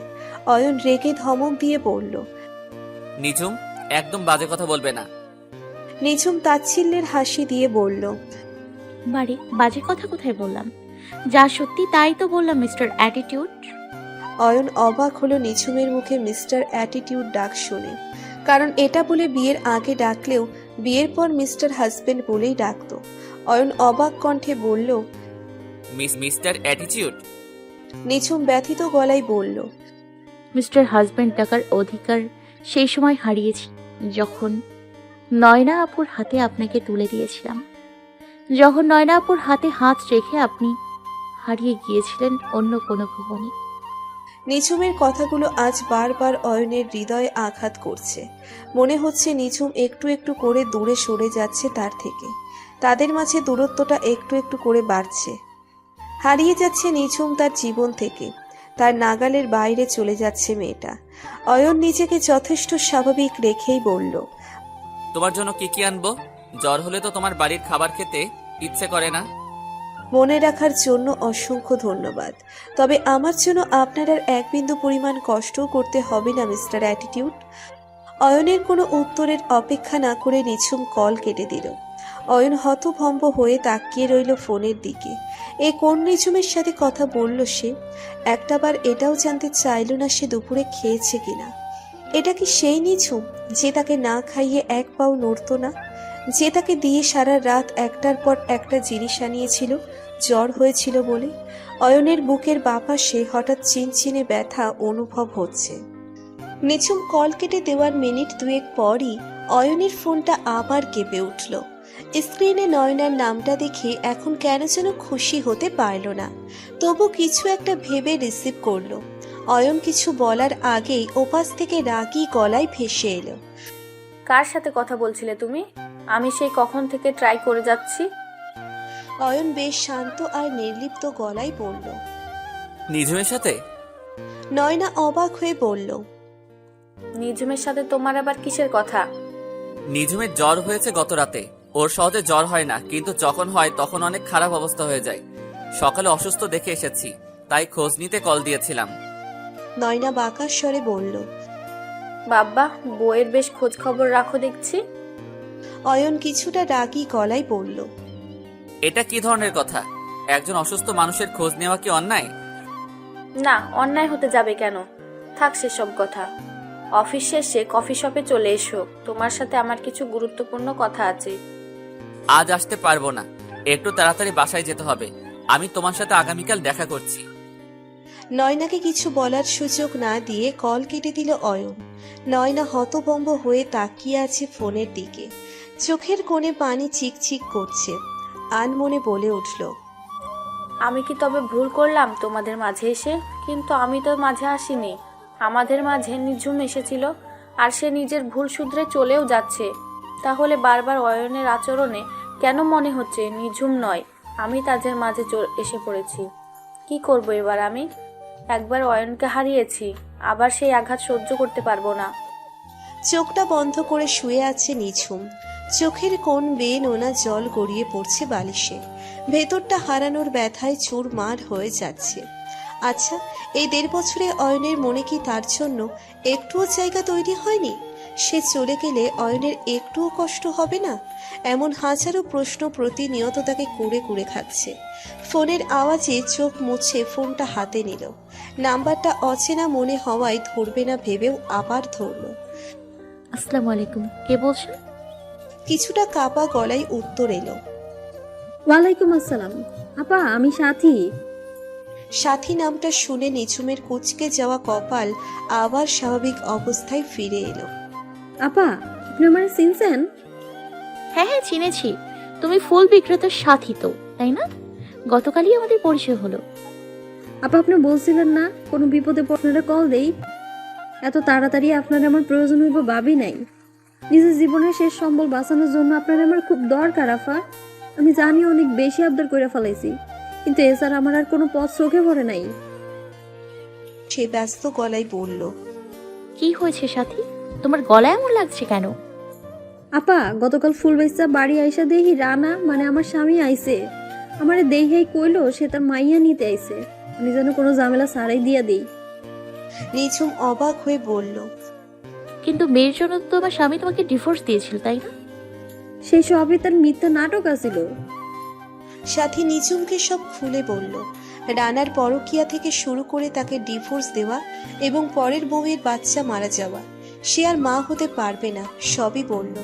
অয়ন রেগে ধমক দিয়ে বলল, নিঝুম, একদম বাজে কথা বলবে না। নিঝুম তাচ্ছিল্যের হাসি দিয়ে বলল, বাড়ি বাজে কথা কোথায় বললাম? যা সত্যি তাই তো বললাম মিস্টার অ্যাটিটিউড। অয়ন অবাক হলো নিঝুমের মুখে মিস্টার অ্যাটিটিউড ডাক শুনে। কারণ এটা বলে বিয়ের আগে ডাকলেও বিয়ের পর মিস্টার হাজবেন্ড বলেই ডাকতো। অয়ন অবাক কণ্ঠে বলল, মিস্টার অ্যাটিটিউড? নিঝুম ব্যথিত গলায় বলল, মিস্টার হাজব্যান্ড ডাকার অধিকার সেই সময় হারিয়েছি যখন নয়না আপুর হাতে আপনাকে তুলে দিয়েছিলাম, যখন নয়না আপুর হাতে হাত রেখে আপনি হারিয়ে গিয়েছিলেন অন্য কোনো ভুবনে। নিঝুমের কথাগুলো আজ বারবার অয়নের হৃদয়ে আঘাত করছে। মনে হচ্ছে নিঝুম একটু একটু করে দূরে সরে যাচ্ছে তার থেকে। তাদের মাঝে দূরত্বটা একটু একটু করে বাড়ছে। হারিয়ে যাচ্ছে নিঝুম তার জীবন থেকে। তার নাগালের বাইরে চলে যাচ্ছে মেয়েটা। অয়ন নিজেকে যথেষ্ট স্বাভাবিক রেখেই বলল, তোমার জন্য কি আনবো? জ্বর হলে তো তোমার বাড়ির খাবার খেতে ইচ্ছে করে না। মনে রাখার জন্য অসংখ্য ধন্যবাদ, তবে আমার জন্য আপনার আর এক বিন্দু পরিমাণ কষ্টও করতে হবে না মিস্টার অ্যাটিটিউড। অয়নের কোনো উত্তরের অপেক্ষা না করে নিঝুম কল কেটে দিল। অয়ন হতভম্ব হয়ে তাকিয়ে রইল ফোনের দিকে। এ কোন নিঝুমের সাথে কথা বলল সে? একটাবার এটাও জানতে চাইল না সে দুপুরে খেয়েছে কিনা। এটা কি সেই নিঝুম যে তাকে না খাইয়ে এক পাও নড়ত না, যে তাকে দিয়ে সারা রাত একটার পর একটা জিনিস আনিয়েছিল জ্বর হয়েছিল বলে? অয়নের বুকের বাপাশে হঠাৎ চিনচিনে ব্যথা অনুভব হচ্ছে। নিঝুম কল কেটে দেওয়ার মিনিট 2 পরই অয়নের ফোনটা আবার কেঁপে উঠল। স্ক্রিনে নয়নার নামটা দেখে এখন কেন যেন খুশি হতে পারল না, তবু কিছু একটা ভেবে রিসিভ করলো। অয়ন কিছু বলার আগেই ওপাশ থেকে রাগী গলায় ভেসে এলো, কার সাথে কথা বলছিলে তুমি? আমি সেই কখন থেকে ট্রাই করে যাচ্ছি। অয়ন বেশ শান্ত আর নির্লিপ্ত গলায় বলল, নিঝুমের সাথে? নয়না অবাক হয়ে বলল, নিঝুমের সাথে তোমার আবার কিসের কথা? নিঝুমের জ্বর হয়েছে গত রাতে, ওর সহজে জ্বর হয় না, কিন্তু যখন হয় তখন অনেক খারাপ অবস্থা হয়ে যায়। সকালে অসুস্থ দেখে এসেছি, তাই খোঁজ নিতে কল দিয়েছিলাম। নয়না বাঁকা স্বরে বলল। বাব্বা, বইয়ের বেশ খোঁজ খবর রাখো দেখছি। অয়ন কিছুটা রাগী গলায় বলল। এটা কি ধরনের কথা? একজন অসুস্থ মানুষের খোঁজ নেওয়া কি অন্যায়? না, অন্যায় হতে যাবে কেন? থাক সেসব কথা। অফিস শেষে কফি শপে চলে এসো, তোমার সাথে আমার কিছু গুরুত্বপূর্ণ কথা আছে। আজ আসতে পারবো না, একটু তাড়াতাড়ি বাসায় যেতে হবে। আমি তোমার সাথে আগামীকাল দেখা করছি। নয়নাকে কিছু বলার সুযোগ না দিয়ে কল কেটে দিল অয়ন। নয়না হতভম্ব হয়ে তাকিয়ে আছে ফোনের দিকে, চোখের কোণে পানি চিকচিক করছে। আনমনে বলে উঠল। আমি কি তবে ভুল করলাম তোমাদের মাঝে এসে? কিন্তু আমি তো মাঝে আসিনি, আমাদের মাঝে নিঝুম এসেছিল, আর সে নিজের ভুল শুধরে চলেও যাচ্ছে। তাহলে বারবার অয়নের আচরণে কেন মনে হচ্ছে নিঝুম নয়, আমি তাদের মাঝে এসে পড়েছি? কি করব এবার আমি? একবার অয়নকে হারিয়েছি, আবার সেই আঘাত সহ্য করতে পারবো না। চোখটা বন্ধ করে শুয়ে আছে নিঝুম, চোখের কোণ বেয়ে নোনা জল গড়িয়ে পড়ছে বালিশে। ভেতরটা হারানোর ব্যথায় চুরমার হয়ে যাচ্ছে। আচ্ছা, এই 1.5 বছরে অয়নের মনে কি তার জন্য একটুও জায়গা তৈরি হয়নি? সে চলে গেলে অয়নের একটুও কষ্ট হবে না? এমন হাজারো প্রশ্ন প্রতিনিয়ত তাকে কুড়ে কুড়ে খাচ্ছে। ফোনের আওয়াজে চোখ মুছে ফোনটা হাতে নিল। নাম্বারটা অচেনা মনে হওয়ায় ধরবে না ভেবেও আবার ধরল। আসসালামু আলাইকুম, কে বলছেন? কিছুটা কাপা গলায় উত্তর এলো। ওয়ালাইকুম আসসালাম। আপা, আমি সাথী। সাথী নামটা শুনে নিঝুমের কুঁচকে যাওয়া কপাল আবার স্বাভাবিক অবস্থায় ফিরে এলো। আপা, আপনি আমার চিনছেন? হ্যাঁ হ্যাঁ, চিনেছি। তুমি ফুল বিক্রেতার সাথী তো, তাই না? গতকালই আমাদের পরিচয় হলো। আপা, আপনি বলছিলেন না কোনো বিপদে আপনারা কল দেই? এত তাড়াতাড়ি আপনার আমার প্রয়োজন হইব ভাবি নাই। নিজের জীবনের শেষ সম্বল বাঁচানোর জন্য আপনার আমার খুব দরকার আফা। আমি জানি অনেক বেশি আবদার করে ফেলাইছি, কিন্তু এছাড়া আমার আর কোনো পথ চোখে পড়ে নাই। সে ব্যস্ত গলায় বলল। কি হয়েছে সাথী? তোমার গলায় এমন লাগছে কেন? আপা, গতকাল ফুল বেচা বাড়ি আইসা দেখি রানা মানে আমার স্বামী আইছে। আমারে দেখাই কইলো সে তার মাইয়া নিতে আইছে, আমি যেন কোনো ঝামেলা ছাড়াই দিয়া দিই। নিঝুম অবাক হয়ে বলল। কিন্তু মেয়ের জন্য তো আমার স্বামী তোমাকে ডিভোর্স দিয়েছিল, তাই না? সেই সবই তার মিথ্যা নাটক আছিল। সাথী নিঝুমকে সব খুলে বলল। রানার পরকিয়া থেকে শুরু করে তাকে ডিভোর্স দেওয়া এবং পরের বউয়ের বাচ্চা মারা যাওয়া, সে আর মা হতে পারবে না, সবই বলল।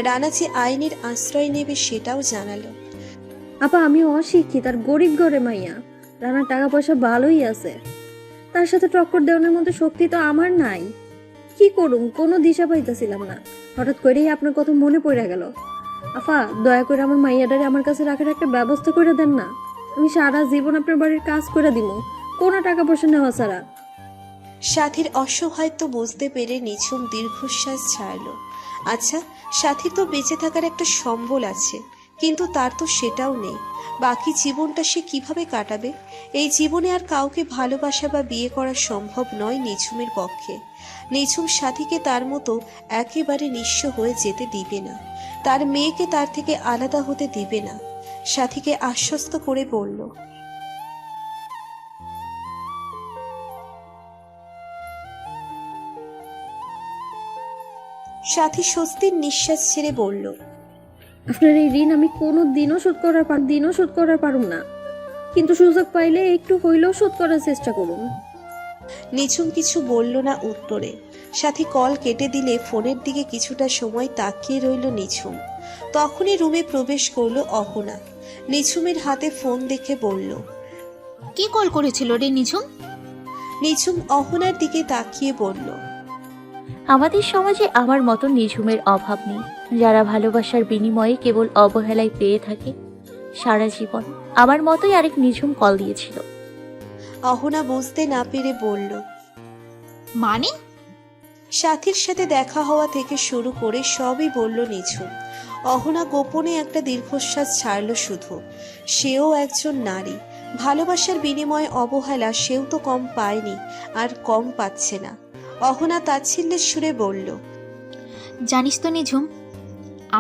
রানা যে আইনের আশ্রয় নেবে সেটাও জানালো। আপা, আমি অশিক্ষিত আর গরিব ঘরে মাইয়া। রানার টাকা পয়সা ভালোই আছে, তার সাথে টক্কর দেওয়ার মতো শক্তি তো আমার নাই। কি করুম, কোনো দিশা পাইতেছিলাম না। হঠাৎ করেই আপনার কথা মনে পড়ে গেল। আফা, দয়া করে আমার মাইয়াটারে আমার কাছে রাখার একটা ব্যবস্থা করে দেন না। আমি সারা জীবন আপনার বাড়ির কাজ করে দিব, কোনো টাকা পয়সা নেওয়া ছাড়া। সাথীর অসহায়ত্ব বুঝতে পেরে নিঝুম দীর্ঘশ্বাস ছাড়ল। আচ্ছা, সাথীর তো বেঁচে থাকার একটা সম্বল আছে, কিন্তু তার তো সেটাও নেই। বাকি জীবনটা সে কিভাবে কাটাবে? এই জীবনে আর কাউকে ভালোবাসা বা বিয়ে করা সম্ভব নয় নিঝুমের পক্ষে। নিঝুম সাথীকে তার মতো একেবারে নিঃস্ব হয়ে যেতে দিবে না, তার মেয়েকে তার থেকে আলাদা হতে দিবে না। সাথীকে আশ্বস্ত করে বলল। সাথী স্বস্তির নিঃশ্বাস ছেড়ে বলল। আপনার এই ঋণ আমি কোনো দিনও শোধ করার পারুম না, কিন্তু সুযোগ পাইলে একটু হইলেও শোধ করার চেষ্টা করুন। নিঝুম কিছু বলল না উত্তরে। সাথী কল কেটে দিলে ফোনের দিকে কিছুটা সময় তাকিয়ে রইল নিঝুম। তখনই রুমে প্রবেশ করলো অহনা। নিঝুমের হাতে ফোন দেখে বলল। কে কল করেছিল রে নিঝুম? নিঝুম অহনার দিকে তাকিয়ে বলল। আমাদের সমাজে আমার মতো নিঝুমের অভাব নেই, যারা ভালোবাসার বিনিময়ে কেবল অবহেলায় পেয়ে থাকে সারা জীবন। আমার মতোই আরেক নিঝুম কল দিয়েছিল। অহনা বুঝতে না পেরে বলল। মানে? সাথীর সাথে দেখা হওয়া থেকে শুরু করে সবই বলল নিঝুম। অহনা গোপনে একটা দীর্ঘশ্বাস ছাড়ল শুধু। সেও একজন নারী, ভালোবাসার বিনিময়ে অবহেলা সেও তো কম পায়নি, আর কম পাচ্ছে না। অহনা তাচ্ছিল্যের সুরে বলল। জানিস তো নিঝুম,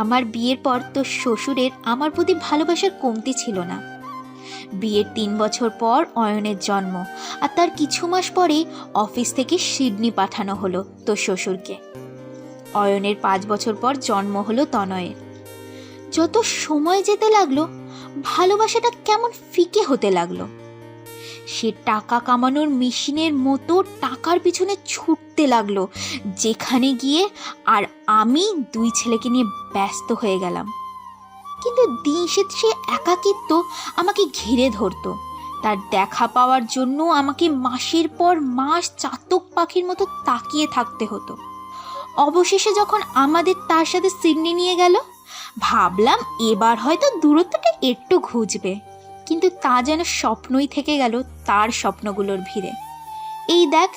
আমার বিয়ের পর তোর শ্বশুরের আমার প্রতি ভালোবাসার কমতি ছিল না। বিয়ের 3 বছর পর অয়নের জন্ম, আর তার কিছু মাস পরেই অফিস থেকে সিডনি পাঠানো হলো তোর শ্বশুরকে। অয়নের 5 বছর পর জন্ম হলো তনয়ের। যত সময় যেতে লাগলো ভালোবাসাটা কেমন ফিকে হতে লাগলো। সে টাকা কামানোর মেশিনের মতো টাকার পিছনে ছুটতে লাগলো যেখানে গিয়ে, আর আমি 2 ছেলেকে নিয়ে ব্যস্ত হয়ে গেলাম। কিন্তু দিন শেষে সে একাকিত্ব আমাকে ঘিরে ধরতো। তার দেখা পাওয়ার জন্য আমাকে মাসের পর মাস চাতক পাখির মতো তাকিয়ে থাকতে হতো। অবশেষে যখন আমাদের তার সাথে সিডনি নিয়ে গেল, ভাবলাম এবার হয়তো দূরত্বটা একটু ঘুচবে, কিন্তু তা যেন স্বপ্নই থেকে গেল তার স্বপ্নগুলোর ভিড়ে। এই দেখ,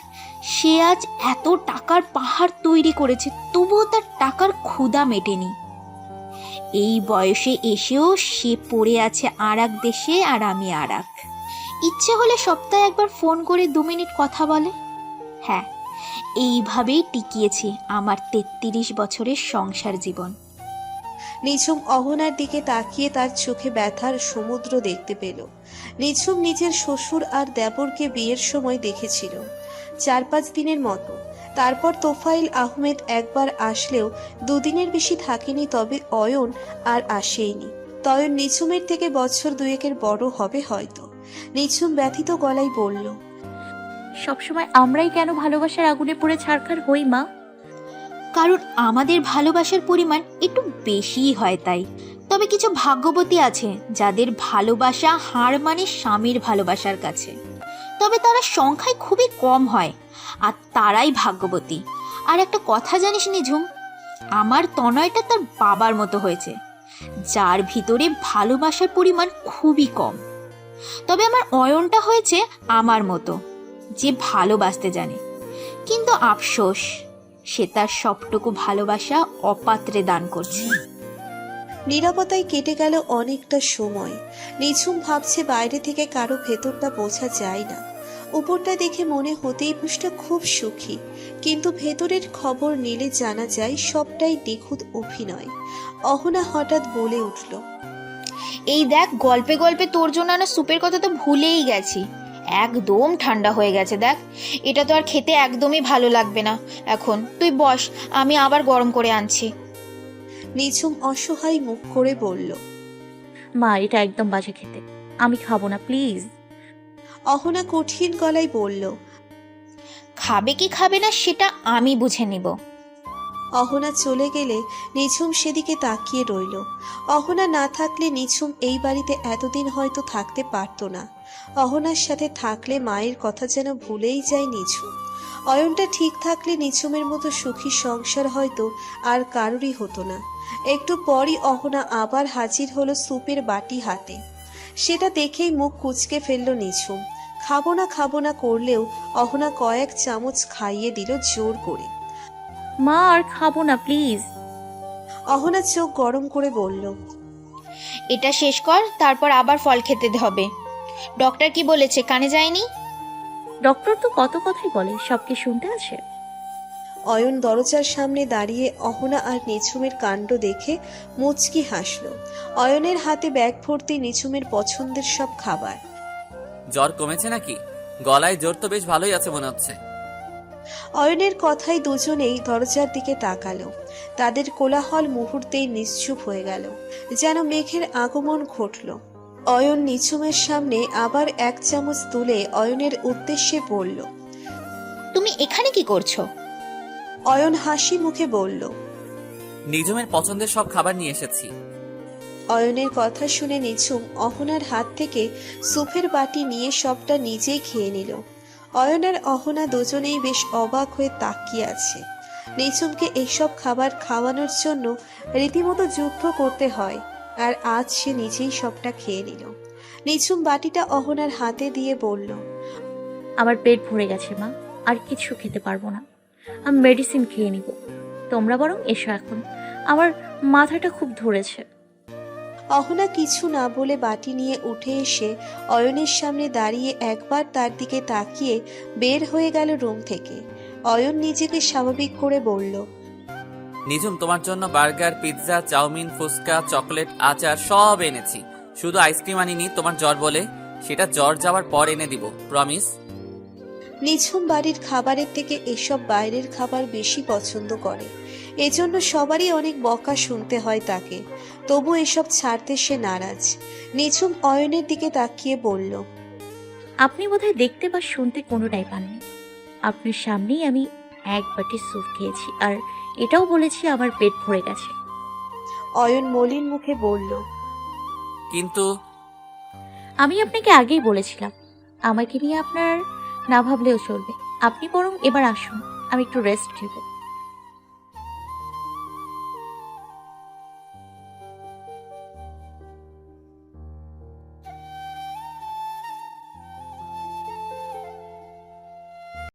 সে আজ এত টাকার পাহাড় তৈরি করেছে, তবুও তার টাকার ক্ষুধা মেটেনি। এই বয়সে এসেও সে পড়ে আছে আর এক দেশে, আর আমি আর এক। ইচ্ছে হলে সপ্তাহে একবার ফোন করে 2 মিনিট কথা বলে। হ্যাঁ, এইভাবেই টিকিয়েছি আমার 33 বছরের সংসার জীবন। নিঝুম অহনার দিকে তাকিয়ে তার চোখে ব্যথার সমুদ্র দেখতে পেল। নিঝুম নিজের শ্বশুর আর দেবরকে বিয়ের সময় দেখেছিল 4-5 দিনের মতো। তারপর তোফাইল আহমেদ একবার আসলেও 2 দিনের বেশি থাকেনি। তবে অয়ন আর আসেইনি। তয়ন নিঝুমের থেকে বছর 2-1 বড় হবে হয়তো। নিঝুম ব্যথিত গলায় বলল, সবসময় আমরাই কেন ভালোবাসার আগুনে পড়ে ছারখার হই মা? কারণ আমাদের ভালোবাসার পরিমাণ একটু বেশিই হয় তাই। তবে কিছু ভাগ্যবতী আছে যাদের ভালোবাসা হার মানে স্বামীর ভালোবাসার কাছে। তবে তারা সংখ্যায় খুবই কম হয়, আর তারাই ভাগ্যবতী। আর একটা কথা জানিস নিঝুম, আমার তনয়টা তার বাবার মতো হয়েছে, যার ভিতরে ভালোবাসার পরিমাণ খুবই কম। তবে আমার অয়নটা হয়েছে আমার মতো, যে ভালোবাসতে জানে। কিন্তু আফসোস, সে তার সবটুকু ভালোবাসা অপাত্রে দান করছে। নীরবতায় কেটে গেল অনেকটা সময়। নিঝুম ভাবছে বাইরে থেকে কারো ভেতরটা বোঝা যায় না। উপরটা দেখে মনে হতেই পুষ্টা খুব সুখী, কিন্তু ভেতরের খবর নিলে জানা যায় সবটাই নিখুঁত অভিনয়। অহনা হঠাৎ বলে উঠল, এই দেখ, গল্পে গল্পে তোর জন্য না স্যুপের কথা তো ভুলেই গেছি। একদম ঠান্ডা হয়ে গেছে। দেখ, এটা তো আর খেতে একদমই ভালো লাগবে না এখন। তুই বস, আমি আবার গরম করে আনছি। নিঝুম অসহায় মুখ করে বলল, মা, এটা একদম বাজে খেতে, আমি খাবো না প্লিজ। অহনা কঠিন গলায় বলল, খাবে কি খাবে না সেটা আমি বুঝে নিব। অহনা চলে গেলে নিঝুম সেদিকে তাকিয়ে রইল। অহনা না থাকলে নিঝুম এই বাড়িতে এতদিন হয়তো থাকতে পারত না। অহনার সাথে থাকলে মায়ের কথা যেন ভুলেই যায় নিঝুম। অয়নটা ঠিক থাকলে নিঝুমের মতো সুখী সংসার হয়তো আর কারোরই হতো না। একটু পরই অহনা আবার হাজির হলো স্যুপের বাটি হাতে। সেটা দেখেই মুখ কুঁচকে ফেলল নিঝুম। খাবো না করলেও অহনা কয়েক চামচ খাইয়ে দিল জোর করে। মা, আর খাবো না প্লিজ। অহনা চোখ গরম করে বলল, এটা শেষ কর, তারপর আবার ফল খেতে হবে। ডক্টর কি বলেছে, কানে যায়নি? ডক্টর তো কত কথাই বলে, সব কি শুনতে আছে? অয়ন দরজার সামনে দাঁড়িয়ে অহনা আর নিঝুমের কাণ্ড দেখে মুচকি হাসল। অয়নের হাতে ব্যাগ ভর্তি নিঝুমের পছন্দের সব খাবার। জ্বর কমেছে নাকি? গলায় জোর তো বেশ ভালোই আছে মনে হচ্ছে। অয়নের কথায় দুজনেই দরজার দিকে তাকালো। তাদের কোলাহল মুহূর্তেই নিশ্চুপ হয়ে গেল, যেন মেঘের আগমন ঘটল। অয়ন নিঝুমের সামনে আবার 1 চামচ তুলে অয়নের উদ্দেশ্যে বলল, তুমি এখানে কি করছো? অয়ন হাসি মুখে বলল, নিঝুমের পছন্দের সব খাবার নিয়ে এসেছি। অয়নের কথা শুনে নিঝুম অহনার হাত থেকে স্যুপের বাটি নিয়ে সবটা নিজেই খেয়ে নিল। অয়ন আর অহনা দুজনেই বেশ অবাক হয়ে তাকিয়ে আছে। নিঝুমকে এইসব খাবার খাওয়ানোর জন্য রীতিমতো যুদ্ধ করতে হয়, আর আজ সে নিজেই সবটা খেয়ে নিল। নিঝুম বাটিটা অহনার হাতে দিয়ে বলল, আমার পেট ভরে গেছে মা, আর কিছু খেতে পারবো না। আমি মেডিসিন খেয়ে নিব। তোমরা বরং এসো এখন, আমার মাথাটা খুব ধরেছে। অহনা কিছু না বলে বাটি নিয়ে উঠে এসে অয়নের সামনে দাঁড়িয়ে একবার তার দিকে তাকিয়ে বের হয়ে গেল রুম থেকে। অয়ন নিজেকে স্বাভাবিক করে বলল, নিঝুম, তোমার জন্য burger, pizza, chowmein, phuchka, chocolate, আচার সব এনেছি। শুধু আইসক্রিম আনিনি তোমার জ্বর বলে, সেটা জ্বর যাওয়ার পর এনে দিব, প্রমিস। নিঝুম বাড়ির খাবারের থেকে এসব বাইরের খাবার বেশি পছন্দ করে, এজন্য সবারই অনেক বকা শুনতে হয় তাকে। তবু এসব ছাড়তে সে নারাজ। নিঝুম অয়নের দিকে তাকিয়ে বলল, আপনি বোধহয় দেখতে বা শুনতে কোনোটাই পাননি। আপনার সামনেই আমি এক বাটি স্যুপ খেয়েছি, আর এটাও বলেছি আমার পেট ভরে গেছে। অয়ন মলিন মুখে বলল, কিন্তু আমি আপনাকে আগেই বলেছিলাম আমাকে নিয়ে আপনার না ভাবলেও চলবে। আপনি বরং এবার আসুন, আমি একটু রেস্ট নেব।